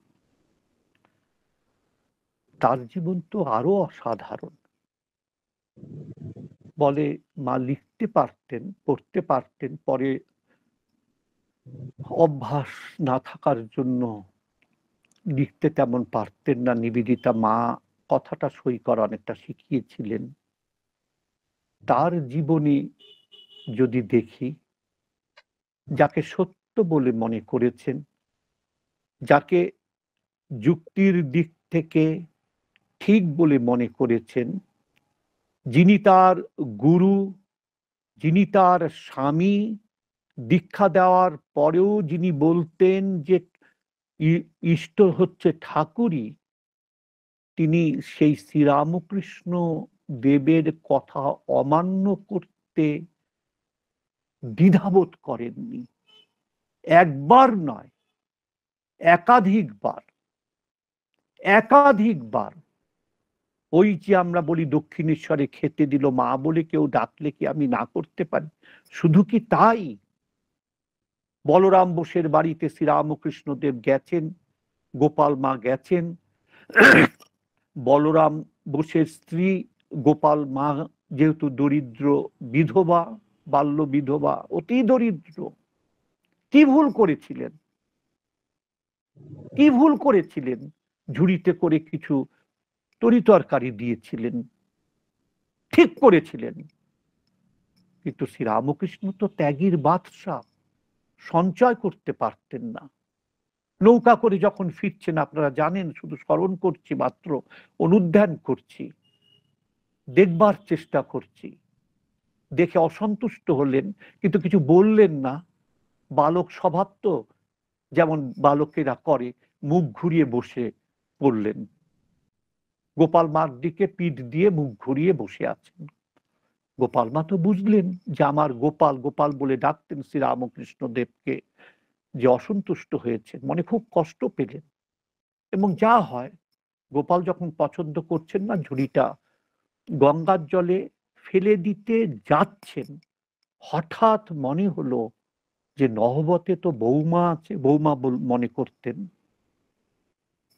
তার জীবন তো আরো অসাধারণ। বলে মা লিখতে পারতেন, পড়তে পারতেন, পরে অভ্যাস না থাকার জন্য লিখতে তেমন পারতেন না। নিবেদিতা মা কথাটা সই করা অনেকটা শিখিয়েছিলেন। তার জীবনী যদি দেখি, যাকে সত্য বলে মনে করেছেন, যাকে যুক্তির দিক থেকে ঠিক বলে মনে করেছেন, যিনি তার গুরু, যিনি তার স্বামী, দীক্ষা দেওয়ার পরেও যিনি বলতেন যে ইষ্ট হচ্ছে ঠাকুরই, তিনি সেই শ্রীরামকৃষ্ণ দেবের কথা অমান্য করতে দ্বিধাবোধ করেননি। একবার নয়, একাধিকবার। একাধিকবার ওই যে আমরা বলি দক্ষিণেশ্বরে খেতে দিল মা বলে কেউ ডাকলে কি আমি না করতে পারি? শুধু কি তাই, বলরাম বোসের বাড়িতে শ্রীরামকৃষ্ণ দেব গেছেন, গোপাল মা গেছেন, বলরাম বোসের স্ত্রী গোপাল মা যেহেতু দরিদ্র বিধবা, বাল্য বিধবা, অতি দরিদ্র, কি ভুল করেছিলেন? কি ভুল করেছিলেন? ঝুড়িতে করে কিছু তরি তরকারি দিয়েছিলেন, ঠিক করেছিলেন। কিন্তু শ্রীরামকৃষ্ণ তো ত্যাগীর বাদশা, সঞ্চয় করতে পারতেন না। নৌকা করে যখন ফিরছেন, আপনারা জানেন, শুধু স্মরণ করছি মাত্র, অনুধ্যান করছি, দেখবার চেষ্টা করছি, দেখে অসন্তুষ্ট হলেন, কিন্তু কিছু বললেন না। বালক স্বভাব তো, যেমন বালকেরা করে, মুখ ঘুরিয়ে বসে পড়লেন। গোপাল মার দিকে পিঠ দিয়ে মুখ ঘুরিয়ে বসে আছেন। গোপাল মা তো বুঝলেন যে আমার গোপাল, গোপাল বলে ডাকতেন শ্রীরামকৃষ্ণ দেবকে, যে অসন্তুষ্ট হয়েছেন, মনে খুব কষ্ট পেলেন। এবং যা হয়, গোপাল যখন পছন্দ করছেন না ঝুড়িটা, গঙ্গার জলে ফেলে দিতে যাচ্ছেন, হঠাৎ মনে হলো যে নহবতে তো বৌমা আছে, বৌমা মনে করতেন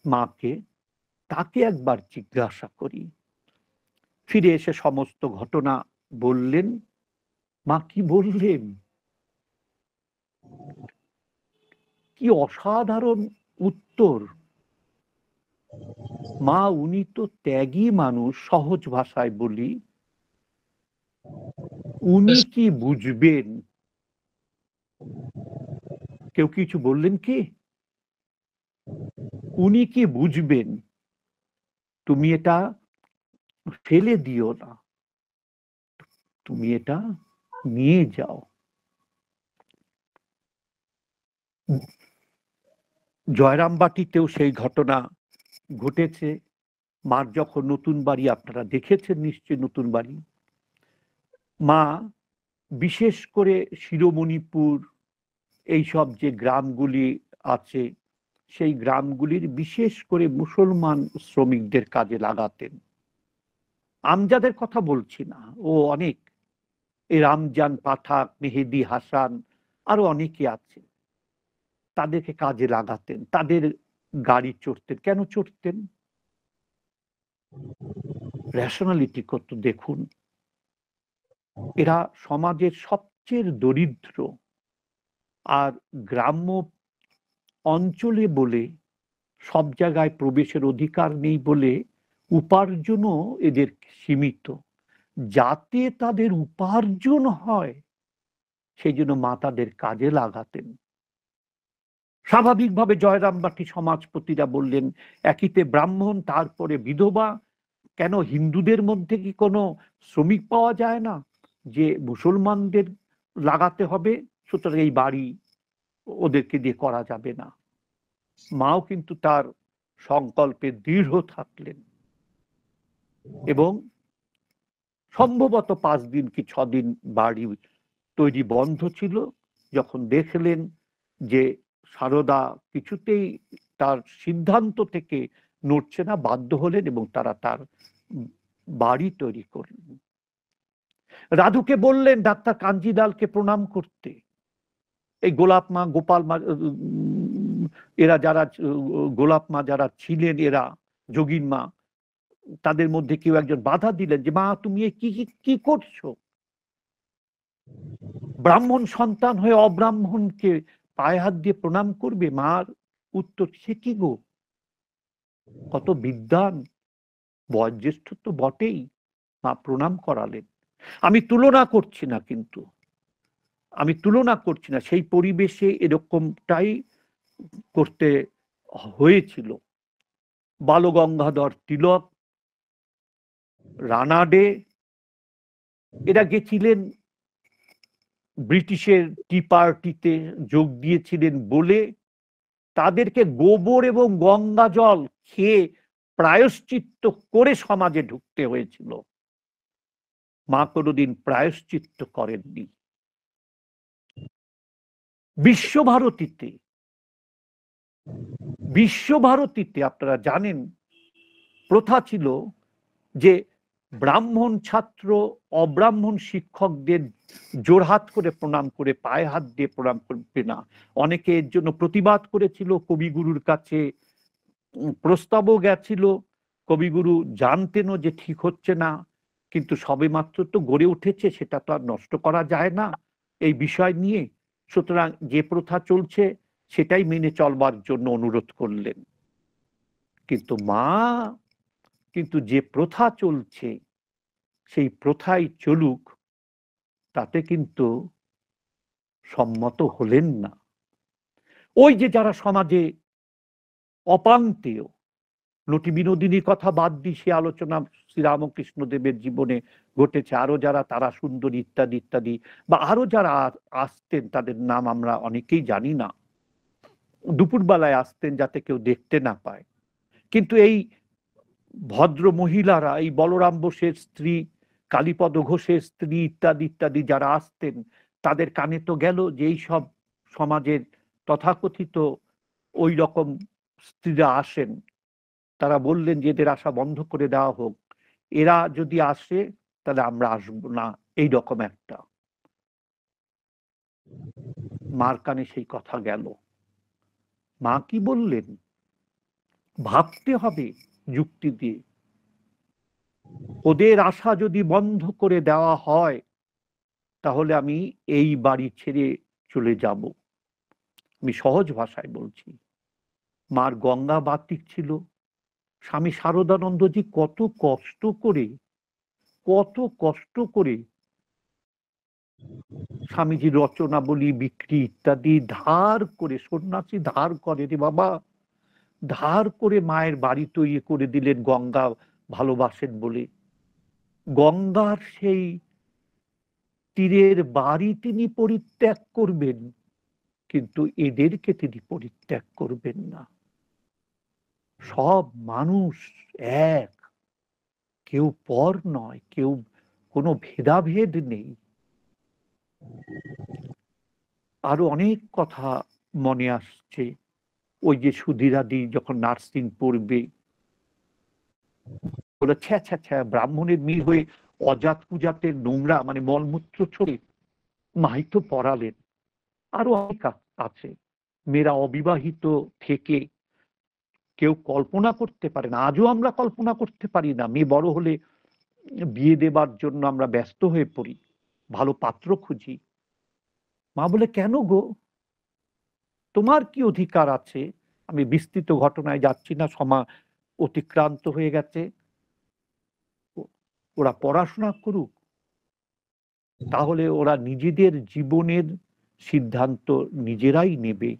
মাকে, তাকে একবার জিজ্ঞাসা করি। ফিরে এসে সমস্ত ঘটনা বললেন। মা কি বললেন, কি অসাধারণ উত্তর! মা উনি তো ত্যাগী মানুষ, সহজ ভাষায় বলি, উনি কি বুঝবেন? কেউ কিছু বললেন কি? উনি কি বুঝবেন? তুমি এটা ফেলে দিও না, তুমি এটা নিয়ে যাও। জয়রামবাটিতেও সেই ঘটনা ঘটেছে। মার যখন নতুন বাড়ি, আপনারা দেখেছেন নিশ্চয় নতুন বাড়ি, মা বিশেষ করে শিরোমণিপুর, এইসব যে গ্রামগুলি আছে, সেই গ্রামগুলির বিশেষ করে মুসলমান শ্রমিকদের কাজে লাগাতেন। আমজাদের কথা বলছি না, ও অনেক, এই রামজান পাঠাক, মেহেদি হাসান, আরো অনেকে আছে, তাদেরকে কাজে লাগাতেন, তাদের গাড়ি চড়তেন। কেন চড়তেন? রেশনালিটি কত দেখুন। এরা সমাজের সবচেয়ে দরিদ্র, আর গ্রাম্য অঞ্চলে বলে সব জায়গায় প্রবেশের অধিকার নেই বলে উপার্জনও এদের সীমিত। যাতে তাদের উপার্জন হয় সেই জন্য মা তাদের কাজে লাগাতেন। স্বাভাবিকভাবে জয়রামবাটি সমাজপতিরা বললেন, একিতে ব্রাহ্মণ, তারপরে বিধবা, কেন হিন্দুদের মধ্যে কি কোনো শ্রমিক পাওয়া যায় না যে মুসলমানদের লাগাতে হবে? সুতরাং এই বাড়ি ওদেরকে দিয়ে করা যাবে না। মাও কিন্তু তার সংকল্পে দৃঢ় থাকলেন এবং সম্ভবত 5 দিন কি 6 দিন বাড়ি তৈরি বন্ধ ছিল। যখন দেখলেন যে সারদা কিছুতেই তার সিদ্ধান্ত থেকে নড়ছে না, বাধ্য হলেন এবং তারা তার বাড়ি তৈরি করলেন। রাধুকে বললেন ডাক্তার কাঞ্জিলালকে প্রণাম করতে। এই গোলাপ মা, গোপাল মা, এরা যারা, গোলাপ মা যারা ছিলেন, এরা যোগীন মা, তাদের মধ্যে কেউ একজন বাধা দিলেন যে মা তুমি কি কি করছো? ব্রাহ্মণ সন্তান হয়ে অব্রাহ্মণকে পায়ে হাত দিয়ে প্রণাম করবে? মার উত্তর, সে কি গো, কত বিদ্বান, বয়োজ্যেষ্ঠ তো বটেই। মা প্রণাম করালেন। আমি তুলনা করছি না, কিন্তু আমি তুলনা করছি না, সেই পরিবেশে এরকমটাই করতে হয়েছিল। বালগঙ্গাধর তিলক, রানাডে, এরা গেছিলেন ব্রিটিশের টি পার্টিতে, যোগ দিয়েছিলেন বলে তাদেরকে গোবর এবং গঙ্গা জল খেয়ে প্রায়শ্চিত্ত করে সমাজে ঢুকতে হয়েছিল। মা কোনোদিন প্রায়শ্চিত্ত করেননি। বিশ্বভারতীতে আপনারা জানেন প্রথা ছিল যে ব্রাহ্মণ ছাত্র অব্রাহ্মণ শিক্ষকদের জোড়হাত করে প্রণাম করে, পায়ে হাত দিয়ে প্রণাম করবে না। অনেকে এর জন্য প্রতিবাদ করেছিল, কবিগুরুর কাছে প্রস্তাবও গেছিল। কবিগুরু জানতেনও যে ঠিক হচ্ছে না, কিন্তু সবেমাত্র তো গড়ে উঠেছে, সেটা তো আর নষ্ট করা যায় না এই বিষয় নিয়ে। সুতরাং যে প্রথা চলছে সেটাই মেনে চলবার জন্য অনুরোধ করলেন। কিন্তু মা কিন্তু যে প্রথা চলছে সেই প্রথাই চলুক, তাতে কিন্তু সম্মত হলেন না। ওই যে যারা সমাজে অপান্তেয়, নটি বিনোদিনীর কথা বাদ দিয়ে সে আলোচনা শ্রীরামকৃষ্ণ দেবের জীবনে ঘটেছে, আরো যারা তারা সুন্দরী ইত্যাদি ইত্যাদি, বা আরো যারা আসতেন, তাদের নাম আমরা অনেকেই জানি না। দুপুরবেলায় আসতেন যাতে কেউ দেখতে না পায়। কিন্তু এই ভদ্র মহিলারা, এই বলরাম বোসের স্ত্রী, কালীপদ ঘোষের স্ত্রী ইত্যাদি ইত্যাদি যারা আসতেন, তাদের কানে তো গেল যে এই সব সমাজের তথাকথিত ওই রকম স্ত্রীরা আসেন। তারা বললেন যে এদের আসা বন্ধ করে দেওয়া হোক, এরা যদি আসে তাহলে আমরা আসবো না, এই রকম একটা। মার কানে সেই কথা গেল। মা কি বললেন? ভাবতে হবে যুক্তি দিয়ে। ওদের আশা যদি বন্ধ করে দেওয়া হয় তাহলে আমি এই বাড়ি ছেড়ে চলে যাব। আমি সহজ ভাষায় বলছি। মার গঙ্গা বাতিক ছিল। স্বামী শারদানন্দজি কত কষ্ট করে স্বামীজির রচনাবলী বিক্রি ইত্যাদি ধার করে, সন্ন্যাসী ধার করে রে বাবা, ধার করে মায়ের বাড়ি তৈরি করে দিলেন গঙ্গা ভালোবাসেন বলে। গঙ্গার সেই তীরের বাড়ি তিনি পরিত্যাগ করবেন, কিন্তু এদেরকে তিনি পরিত্যাগ করবেন না। সব মানুষ এক, কেউ পর নয়, কেউ কোনো ভেদাভেদ নেই। আরো অনেক কথা মনে আসছে। ওই যে সুধীরাদি যখন নার্সিং পড়বে, বলে ছ্যা ছ্যা ছ্যা, ব্রাহ্মণের মেয়ে হয়ে অজাত কুজাতের নোংরা মানে মলমূত্র ছড়ে মাই তো পড়ালেন। আরো অনেক আছে। মেয়েরা অবিবাহিত থেকে কেউ কল্পনা করতে পারে না, আজও আমরা কল্পনা করতে পারি না। মেয়ে বড় হলে বিয়ে দেবার জন্য আমরা ব্যস্ত হয়ে পড়ি, ভালো পাত্র খুঁজি। মা বলে কেন গো, তোমার কি অধিকার আছে? আমি বিস্তৃত ঘটনায় যাচ্ছি না, সময় অতিক্রান্ত হয়ে গেছে। ওরা পড়াশোনা করুক, তাহলে ওরা নিজেদের জীবনের সিদ্ধান্ত নিজেরাই নেবে।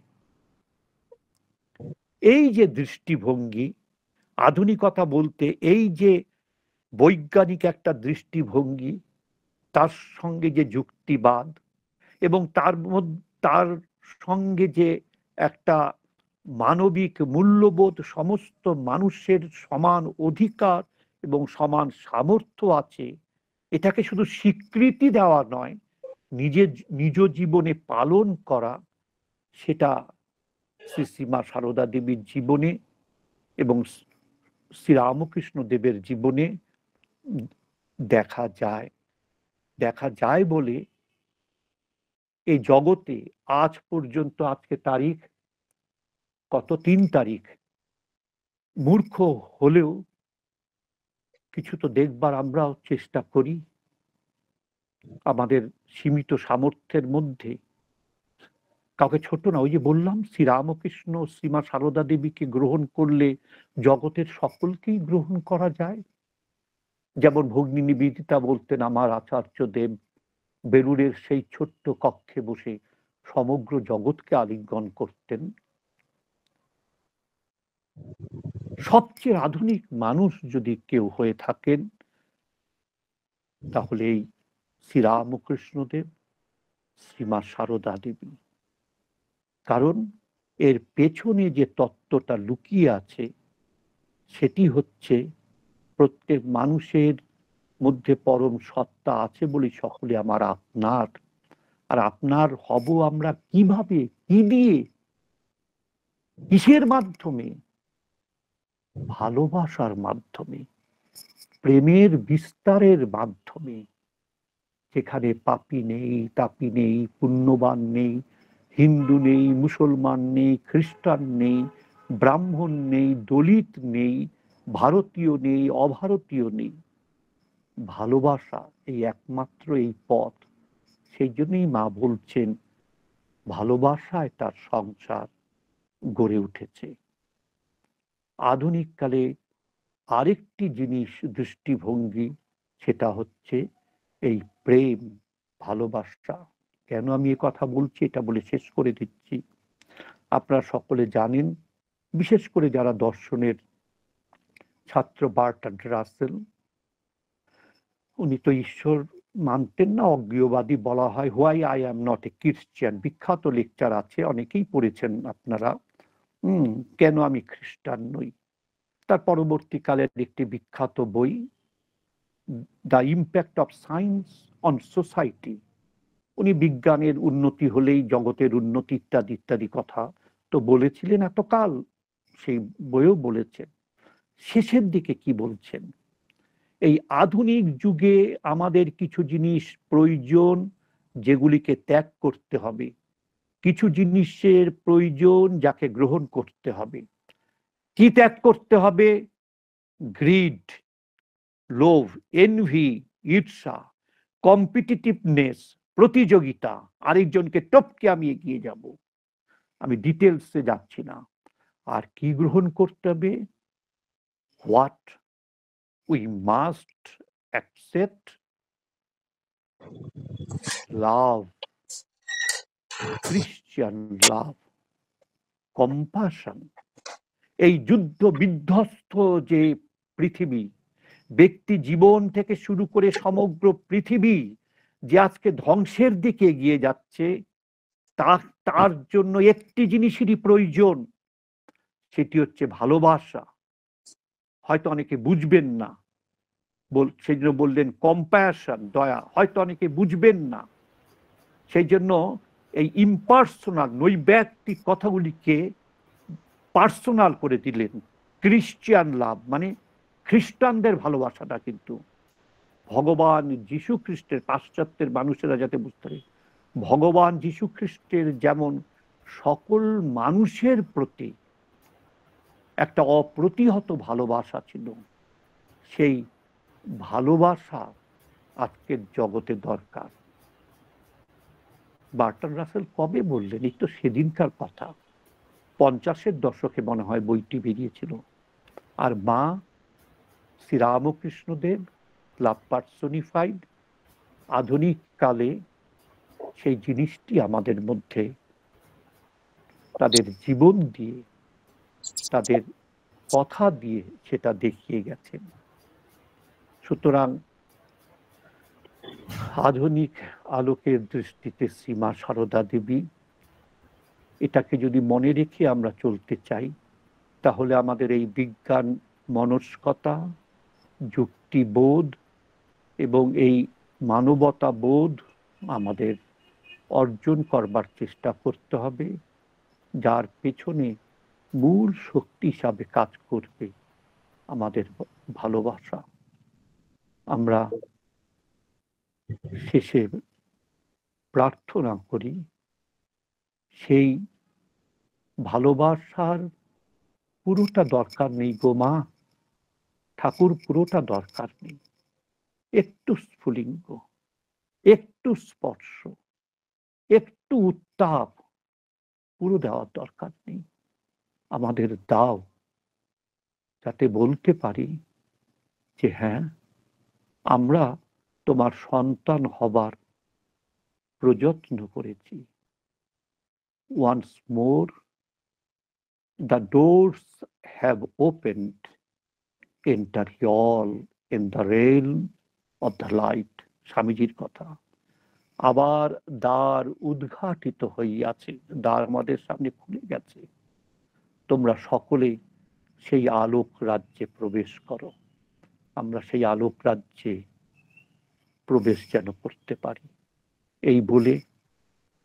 এই যে দৃষ্টিভঙ্গি, আধুনিকতা বলতে এই যে বৈজ্ঞানিক একটা দৃষ্টিভঙ্গি, তার সঙ্গে যে যুক্তিবাদ এবং তার সঙ্গে যে একটা মানবিক মূল্যবোধ, সমস্ত মানুষের সমান অধিকার এবং সমান সামর্থ্য আছে, এটাকে শুধু স্বীকৃতি দেওয়া নয়, নিজ জীবনে পালন করা, সেটা শ্রী শ্রীমা সারদা দেবীর জীবনে এবং শ্রীরামকৃষ্ণ দেবের জীবনে দেখা যায় বলে এই জগতে আজ পর্যন্ত, আজকে তারিখ কত, 3 তারিখ, মূর্খ হলেও কিছু তো দেখবার আমরাও চেষ্টা করি আমাদের সীমিত সামর্থ্যের মধ্যে। কাউকে ছোট না, ওই যে বললাম শ্রীরামকৃষ্ণ শ্রীমা সারদা দেবীকে গ্রহণ করলে জগতের সকলকেই গ্রহণ করা যায়। যেমন ভগ্নী নিবেদিতা বলতেন, আমার আচার্য দেব বেলুড়ের সেই ছোট্ট কক্ষে বসে সমগ্র জগৎকে আলিঙ্গন করতেন। সবচেয়ে আধুনিক মানুষ যদি কেউ হয়ে থাকেন তাহলে এই শ্রীরামকৃষ্ণদেব, শ্রীমা সারদা দেবী। কারণ এর পেছনে যে তত্ত্বটা লুকিয়ে আছে সেটি হচ্ছে প্রত্যেক মানুষের মধ্যে পরম সত্তা আছে বলে সকলে আমার আপনার। আর আপনার হব আমরা কিভাবে, কি দিয়ে, কিসের মাধ্যমে? ভালোবাসার মাধ্যমে, প্রেমের বিস্তারের মাধ্যমে। যেখানে পাপী নেই, তাপী নেই, পুণ্যবান নেই, হিন্দু নেই, মুসলমান নেই, খ্রিস্টান নেই, ব্রাহ্মণ নেই, দলিত নেই, ভারতীয় নেই, অভারতীয় নেই। ভালোবাসা এই একমাত্র এই পথ। সেই জন্যই মা বলছেন ভালোবাসায় তার সংসার গড়ে উঠেছে। আধুনিক কালে আরেকটি জিনিস, দৃষ্টিভঙ্গি, সেটা হচ্ছে এই প্রেম, ভালোবাসা। কেন আমি এ কথা বলছি এটা বলে শেষ করে দিচ্ছি। আপনারা সকলে জানেন, বিশেষ করে যারা দর্শনের ছাত্র, বার্ট্রান্ড রাসেল, উনি তো ঈশ্বর মানতেন না, অজ্ঞেয়বাদী বলা হয়। Why I am not a Christian, বিখ্যাত লেকচার আছে, অনেকেই পড়েছেন আপনারা। কেন আমি খ্রিস্টান নই। তার পরবর্তীকালের একটি বিখ্যাত বই, the impact of science on society, উনি বিজ্ঞানের উন্নতি হলেই জগতের উন্নতি ইত্যাদি ইত্যাদি কথা তো বলেছিলেন এতকাল, সেই বইও বলেছেন। শেষের দিকে কি বলছেন, এই আধুনিক যুগে আমাদের কিছু জিনিস প্রয়োজন যেগুলিকে ত্যাগ করতে হবে, কিছু জিনিসের প্রয়োজন যাকে গ্রহণ করতে হবে। কি ত্যাগ করতে হবে? গ্রিড, লোভ, এনভি, ঈর্ষা, কম্পিটিটিভনেস, প্রতিযোগিতা, আরেকজনকে টপকে আমি এগিয়ে যাব, আমি ডিটেলসে যাচ্ছি না। আর কি গ্রহণ করতে হবে? What we must accept, love, Christian love, compassion. এই যুদ্ধ বিধ্বস্ত যে পৃথিবী, ব্যক্তি জীবন থেকে শুরু করে সমগ্র পৃথিবী যে আজকে ধ্বংসের দিকে এগিয়ে যাচ্ছে, তার জন্য একটি জিনিসেরই প্রয়োজন, সেটি হচ্ছে ভালোবাসা। হয়তো অনেকে বুঝবেন না, সেই জন্য বললেন কম্প্যাশন, দয়া, হয়তো অনেকে বুঝবেন না। সেই জন্য এই ইম্পার্সোনাল, নৈব্যক্তিক কথাগুলিকে পার্সোনাল করে দিলেন। ক্রিশ্চিয়ান লাভ মানে খ্রিস্টানদের ভালোবাসাটা, কিন্তু ভগবান যীশু খ্রিস্টের, পাশ্চাত্যের মানুষেরা যাতে বুঝতে পারে, ভগবান যীশু খ্রিস্টের যেমন সকল মানুষের প্রতি একটা অপ্রতিহত ভালোবাসা ছিল, সেই ভালোবাসা আজকের জগতে দরকার। বার্টন রাসেল কবে বললেন? এই তো সেদিনকার কথা, 50-এর দশকে মনে হয় বইটি বেরিয়েছিল। আর মা শ্রীরামকৃষ্ণদেব, লাভ পার্সনিফাইড, আধুনিক কালে সেই জিনিসটি আমাদের মধ্যে তাদের জীবন দিয়ে, তাদের কথা দিয়ে সেটা দেখিয়ে গেছেন। সুতরাং আধুনিক আলোকের দৃষ্টিতে শ্রীমা সারদা দেবী, এটাকে যদি মনে রেখে আমরা চলতে চাই, তাহলে আমাদের এই বিজ্ঞান মনস্কতা, যুক্তিবোধ এবং এই মানবতা বোধ আমাদের অর্জন করবার চেষ্টা করতে হবে, যার পেছনে মূল শক্তি হিসাবে কাজ করবে আমাদের ভালোবাসা। আমরা শেষে প্রার্থনা করি, সেই ভালোবাসার পুরোটা দরকার নেই গো মা, ঠাকুর পুরোটা দরকার নেই, একটু স্ফুলিঙ্গ, একটু স্পর্শ, একটু উত্তাপ, পুরো দেওয়ার দরকার নেই। আমাদের দাও, যাতে বলতে পারি যে হ্যাঁ, আমরা তোমার সন্তান হবার প্রযত্ন করেছি। Once more the doors have opened, enter all in the realm of the light, স্বামীজির কথা। আবার দ্বার উদ্ঘাটিত হইয়াছে, দ্বার আমাদের সামনে খুলে গেছে, তোমরা সকলে সেই আলোক রাজ্যে প্রবেশ করো। আমরা সেই আলোক রাজ্যে প্রবেশ যেন করতে পারি, এই বলে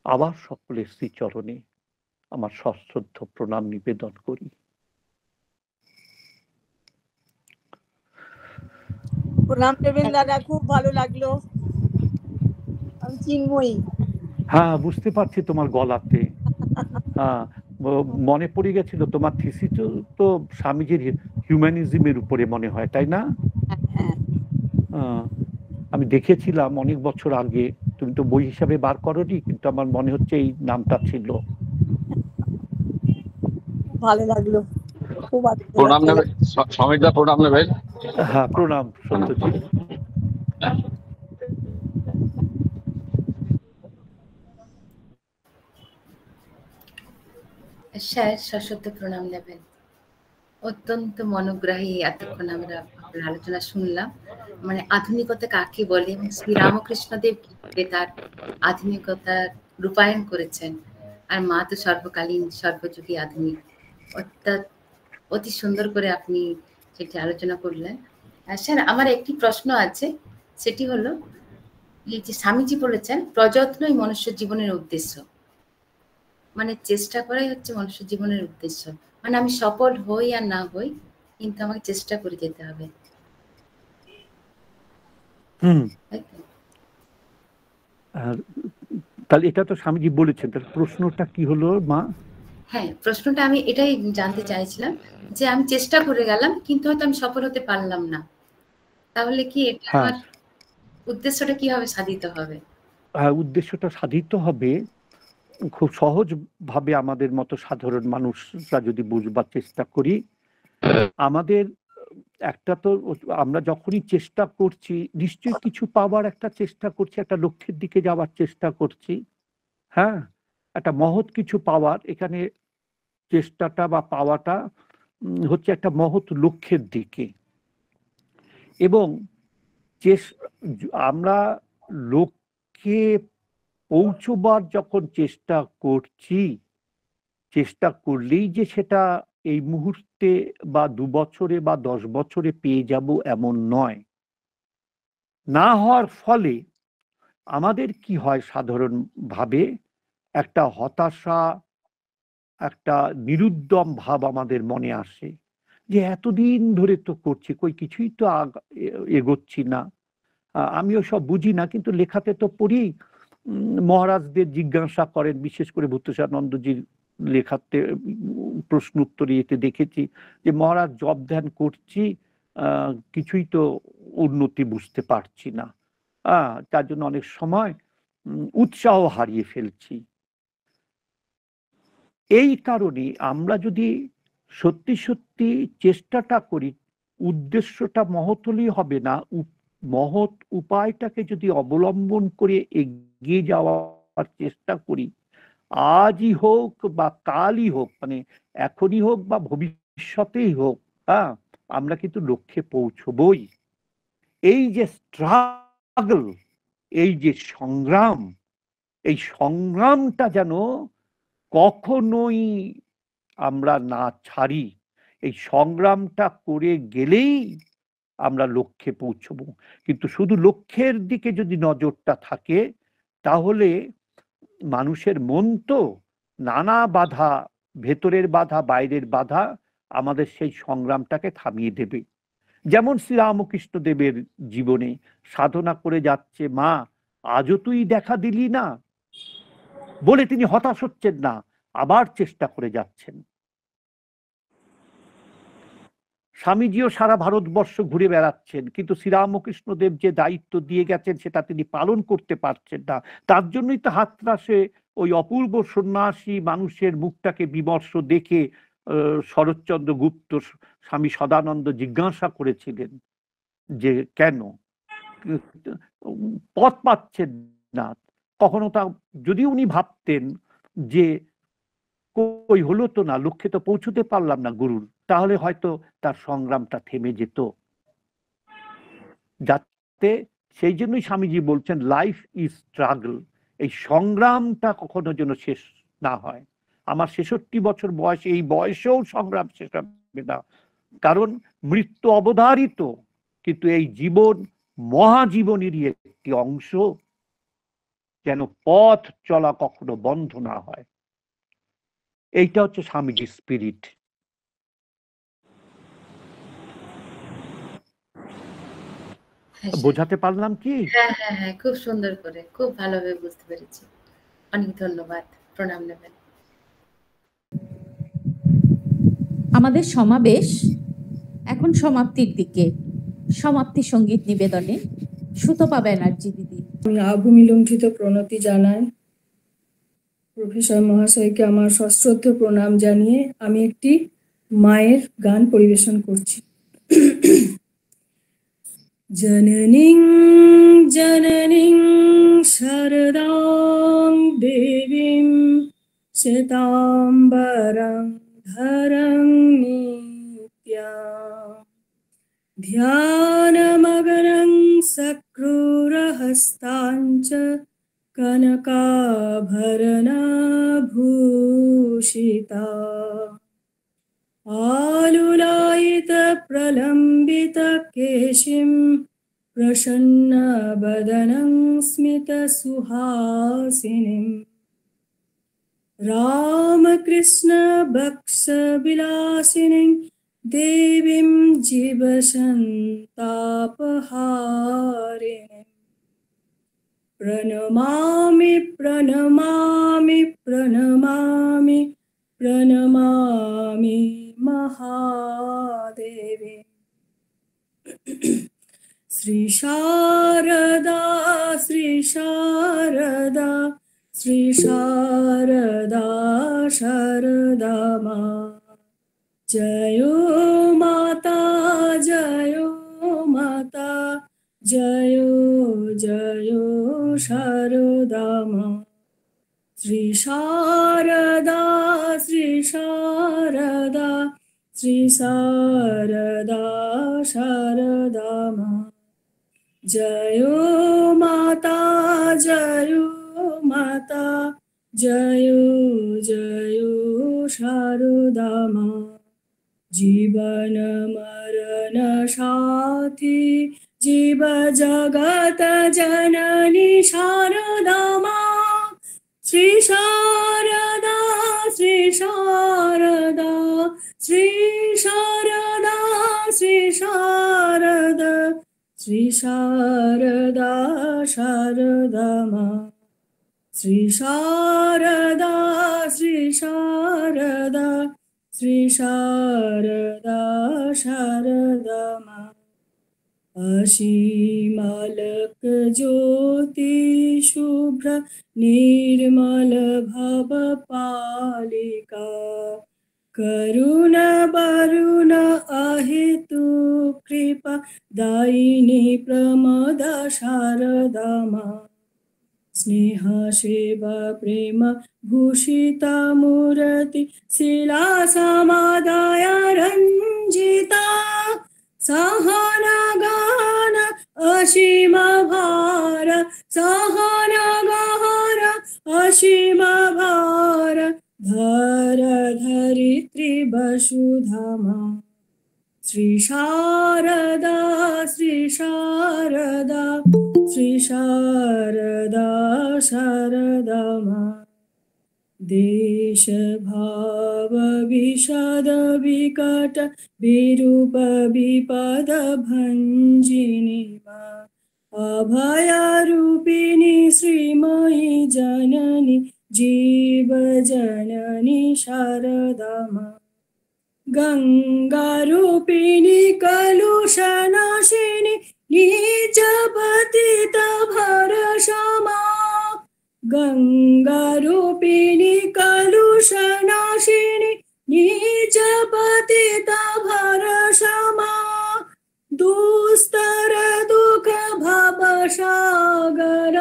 আবার সকলের শ্রীচরণে আমার সশ্রদ্ধ প্রণাম নিবেদন করি। প্রণাম দেবেন দাদা, খুব ভালো লাগলো। আমি চিন্ময়ী। হ্যাঁ, বুঝতে পারছি তোমার গলাতে। হ্যাঁ, মনে পড়ে গেছিল তোমার থিসিস তো স্বামীজির হিউম্যানিজমের উপরে মনে হয়, তাই না? আমি দেখেছিলাম অনেক বছর আগে, তুমি তো বই হিসাবে বার করোনি, কিন্তু আমার মনে হচ্ছে এই নামটা ছিল। ভালো লাগলো, খুব প্রণাম নেবেন স্বামীদা, প্রণাম নেবেন। হ্যাঁ, প্রণাম সত্যজিৎ। স্যার সশব্দ প্রণাম নেবেন। অত্যন্ত মনোগ্রাহী এতক্ষণ আমরা আপনার আলোচনা শুনলাম, মানে আধুনিকতা কাকে বলে এবং শ্রীরামকৃষ্ণদেব তার আধুনিকতা রূপায়ণ করেছেন। আর মা তো সর্বকালীন সর্বযুগী আধুনিক, অতি সুন্দর করে আপনি সেটি আলোচনা করলেন। স্যার, আমার একটি প্রশ্ন আছে, সেটি হলো এই যে স্বামীজি বলেছেন প্রযত্নই মনুষ্য জীবনের উদ্দেশ্য, মানে চেষ্টা করাই হচ্ছে মনুষ্য জীবনের উদ্দেশ্য, মানে আমি সফল হই আর না হই, কিন্তু আমাকে চেষ্টা করে যেতে হবে, তাই তো? তাহলে এটা তো স্বামীজি বলেছেন, তাহলে প্রশ্নটা কি হলো মা? হ্যাঁ, প্রশ্নটা আমি এটাই জানতে চাইছিলাম যে আমি চেষ্টা করে গেলাম কিন্তু হয়তো আমি সফল হতে পারলাম না, তাহলে কি এটা আমার উদ্দেশ্যটা কিভাবে সাধিত হবে? উদ্দেশ্যটা সাধিত হবে খুব সহজ ভাবে, আমাদের মতো সাধারণ মানুষরা যদি বুঝবার চেষ্টা করি। আমাদের একটা তো, আমরা যখনই চেষ্টা করছি নিশ্চয়ই কিছু পাওয়ার একটা চেষ্টা করছি, একটা লক্ষ্যের দিকে যাওয়ার চেষ্টা করছি। হ্যাঁ, একটা মহৎ কিছু পাওয়ার, এখানে চেষ্টাটা বা পাওয়াটা হচ্ছে একটা মহৎ লক্ষ্যের দিকে। এবং আমরা লক্ষ্যে পৌঁছবার যখন চেষ্টা করছি, চেষ্টা করলেই যে সেটা এই মুহূর্তে বা 2 বছরে বা 10 বছরে পেয়ে যাব এমন নয়। না হওয়ার ফলে আমাদের কি হয়, সাধারণভাবে একটা হতাশা, একটা নিরুদ্যম ভাব আমাদের মনে আসে যে এতদিন ধরে তো করছি, কই কিছুই তো এগোচ্ছি না। আমিও সব বুঝি না, কিন্তু লেখাতে তো পড়ি। মহারাজদের জিজ্ঞাসা করেন, বিশেষ করে ভূতেশানন্দজির লেখাতে প্রশ্ন উত্তরে এতে দেখেছি যে মহারাজ জপ ধ্যান করছি, কিছুই তো উন্নতি বুঝতে পারছি না, তার জন্য অনেক সময় উৎসাহ হারিয়ে ফেলছি। এই কারণে আমরা যদি সত্যি সত্যি চেষ্টাটা করি, উদ্দেশ্যটা মহৎ হলেই হবে না, মহৎ উপায়টাকে যদি অবলম্বন করে এগিয়ে যাওয়ার চেষ্টা করি, আজই হোক বা কালই হোক, মানে এখনই হোক বা ভবিষ্যতেই হোক, আমরা কিন্তু লক্ষ্যে পৌঁছবই। এই যে স্ট্রাগল, এই যে সংগ্রাম, এই সংগ্রামটা যেন কখনোই আমরা না ছাড়ি। এই সংগ্রামটা করে গেলেই আমরা লক্ষ্যে পৌঁছব। কিন্তু শুধু লক্ষ্যের দিকে যদি নজরটা থাকে, তাহলে মানুষের মন তো নানা বাধা, ভেতরের বাধা, বাইরের বাধা আমাদের সেই সংগ্রামটাকে থামিয়ে দেবে। যেমন শ্রীরামকৃষ্ণ দেবের জীবনে সাধনা করে যাচ্ছে, মা আজও তুই দেখা দিলি না বলে তিনি হতাশ হচ্ছেন না, আবার চেষ্টা করে যাচ্ছেন। স্বামীজিও সারা ভারতবর্ষ ঘুরে বেড়াচ্ছেন, কিন্তু শ্রীরামকৃষ্ণদেব যে দায়িত্ব দিয়ে গেছেন সেটা তিনি পালন করতে পারছেন না। তার জন্যই তো হাতরাসে ওই অপূর্ব সন্ন্যাসী মানুষের মুখটাকে বিমর্ষ দেখে শরৎচন্দ্র গুপ্ত স্বামী সদানন্দ জিজ্ঞাসা করেছিলেন যে কেন পথ পাচ্ছেন না। কখনো তা যদি উনি ভাবতেন যে কই হলো তো না, লক্ষ্যে তো পৌঁছতে পারলাম না গুরুর, তাহলে হয়তো তার সংগ্রামটা থেমে যেত। যাতে সেই জন্যই স্বামীজি বলছেন লাইফ ইজ স্ট্রাগল, এই সংগ্রামটা কখনো যেন শেষ না হয়। আমার 66 বছর বয়স, এই বয়সেও সংগ্রাম শেষ হবে না, কারণ মৃত্যু অবধারিত, কিন্তু এই জীবন মহাজীবনেরই একটি অংশ, যেন পথ চলা কখনো বন্ধ না হয়। এইটা হচ্ছে স্বামীজির স্পিরিট। বোঝাতে পারলাম কি? হ্যাঁ হ্যাঁ হ্যাঁ, খুব সুন্দর করে, খুব ভালোভাবে বুঝতে পেরেছি। অনেক ধন্যবাদ, প্রণাম নেবেন। আমাদের সমাবেশ এখন সমাপ্তির দিকে। সমাপ্তি সঙ্গীত নিবেদনে সুতপা ব্যানার্জি দিদি। আমি আভূমিলুণ্ঠিত প্রণতি জানাই প্রফেসর মহাশয়কে আমার সশ্রদ্ধ প্রণাম জানিয়ে আমি একটি মায়ের গান পরিবেশন করছি। জননীং জননীং শারদাং দেবীং শ্বেতাম্বরং ধরং নিত্যাং ধ্যানমগ্नं সক্রূরহস্তাঞ্চ কনকাভরণভূষিতা आलुलायित प्रलम्बित केशिं प्रसन्नवदनं स्मितसुहासिनीं रामकृष्ण भक्तविलासिनीं देवीं जीवसन्तापहारिणीं प्रणमामि प्रणमामि प्रणमामि प्रणमामि महादेवी। श्री शारदा श्री शारदा श्री शारदा शारदा माँ जयो माता जयो माता जयो जयो शारदा माँ श्री शारदा श्री शारदा श्री शारदा शारदा माँ जयो माता जयो माता जयो जयो शारदा माँ जीवन मरण साथी जीव जगत जननी शारदा माँ श्री शारदा श्री शारदा श्री शारदा श्री शारदा श्री शारदा शारदा माँ श्री शारदा श्री शारदा श्री शारदा शारदा माँ असीमालक ज्योति शुभ्र निर्मल भव पालिका करुण वरुण अहेतु कृपा दायिनी प्रमद शारदा माँ स्नेह सेवा प्रेम भूषिता मूर्ति शिला समादाय रंजिता सहना गान असीम भार सहना गान असीम भार धर धरित्री वसुधा माँ श्री शारदा श्री शारदा श्री शारदा शारदा माँ देश भाव विषद विकट विरूप विपद भंजिनी माँ अभय रूपिणी श्रीमयी जननी जीव जननी शारदा माँ गंगा रूपिणी कलुषनाशिनी नीच पतित भरक्षमा गंगा रूपिणी कलुषनाशिनी नीच पतित भरक्षमा दुस्तर दुख भव सागर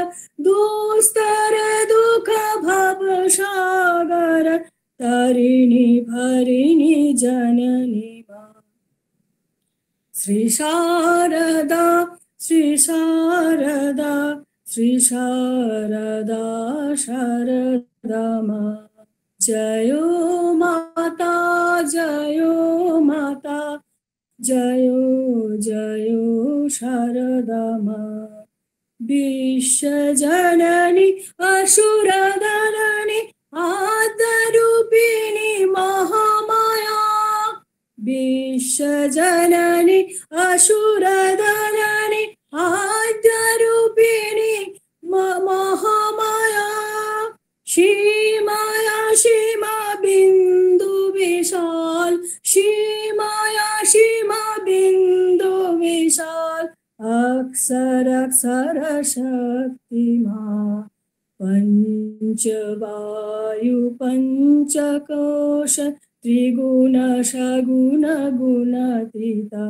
दुस्तर दुख भव सागर तारिणी भरिणी जननी माँ श्री शारदा श्री शारदा श्री शारदा शारदा माँ जयो माता जयो माता जयो जयो शारदा माँ विश्व जननी असुर दलनी आदरूपिणी महामाया विश्व जननी असुर दलनी आदरूपिणी महामाया श्रीमाया सीमा बिंदु विशाल श्रीमाया सीमा बिंदु विशाल अक्षर अक्षर शक्ति माँ पंचवायु पंचकोश त्रिगुण सगुण गुणातीता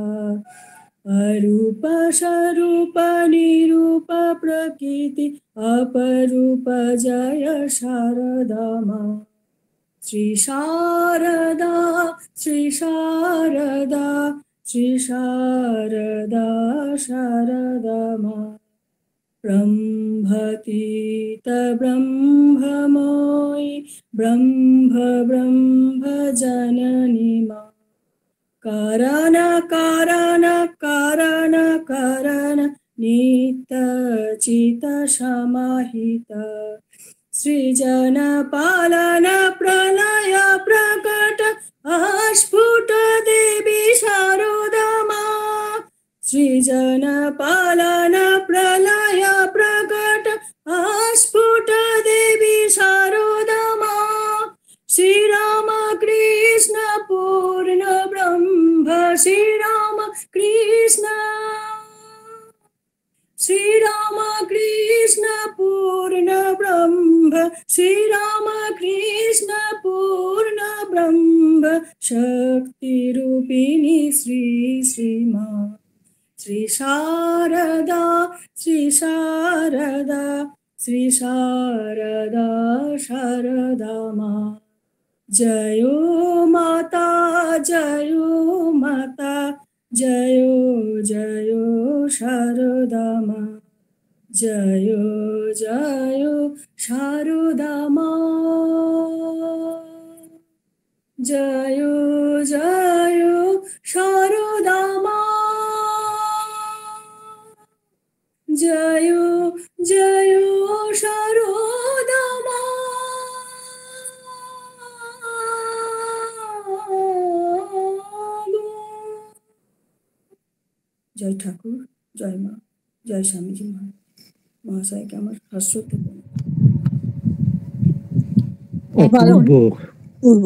अरूप स्वरूप निरूप प्रकृति अपरूप जय शारदा माँ श्री शारदा श्री शारदा श्री शारदा शारदा माँ ब्रह्मतीत ब्रह्ममयी ब्रह्म ब्रह्म जननी माँ কারণ কারণ কারণ কারণ নিত্য চিত সমাহিত সৃজন পালন প্রলয় প্রকট আস্ফুট দেবী শারদা মা সৃজন পালন প্রলয় প্রকট আস্ফুট দেবী শারদা মা শ্রীরাম কৃষ্ণ পূর্ণ ব্রহ্ম শ্রীরাম কৃষ্ণ শ্রীরাম কৃষ্ণ পূর্ণ ব্রহ্ম শ্রীরাম কৃষ্ণ পূর্ণ ব্রহ্ম শক্তি রূপিণী শ্রী শ্রীমা শ্রী শারদা শ্রী শারদা শ্রী শারদা শারদা মা জয় মাতা জয় মাতা জয় জয় শারদা মা জয় জয় শারদা মা জয় জয় শারদা মা জয় জয় শারদা মা জয় ঠাকুর জয় মা জয় স্বামীজি মহাশয়কে আমার সশ্রদ্ধ এখন অপূর্ব পূর্ব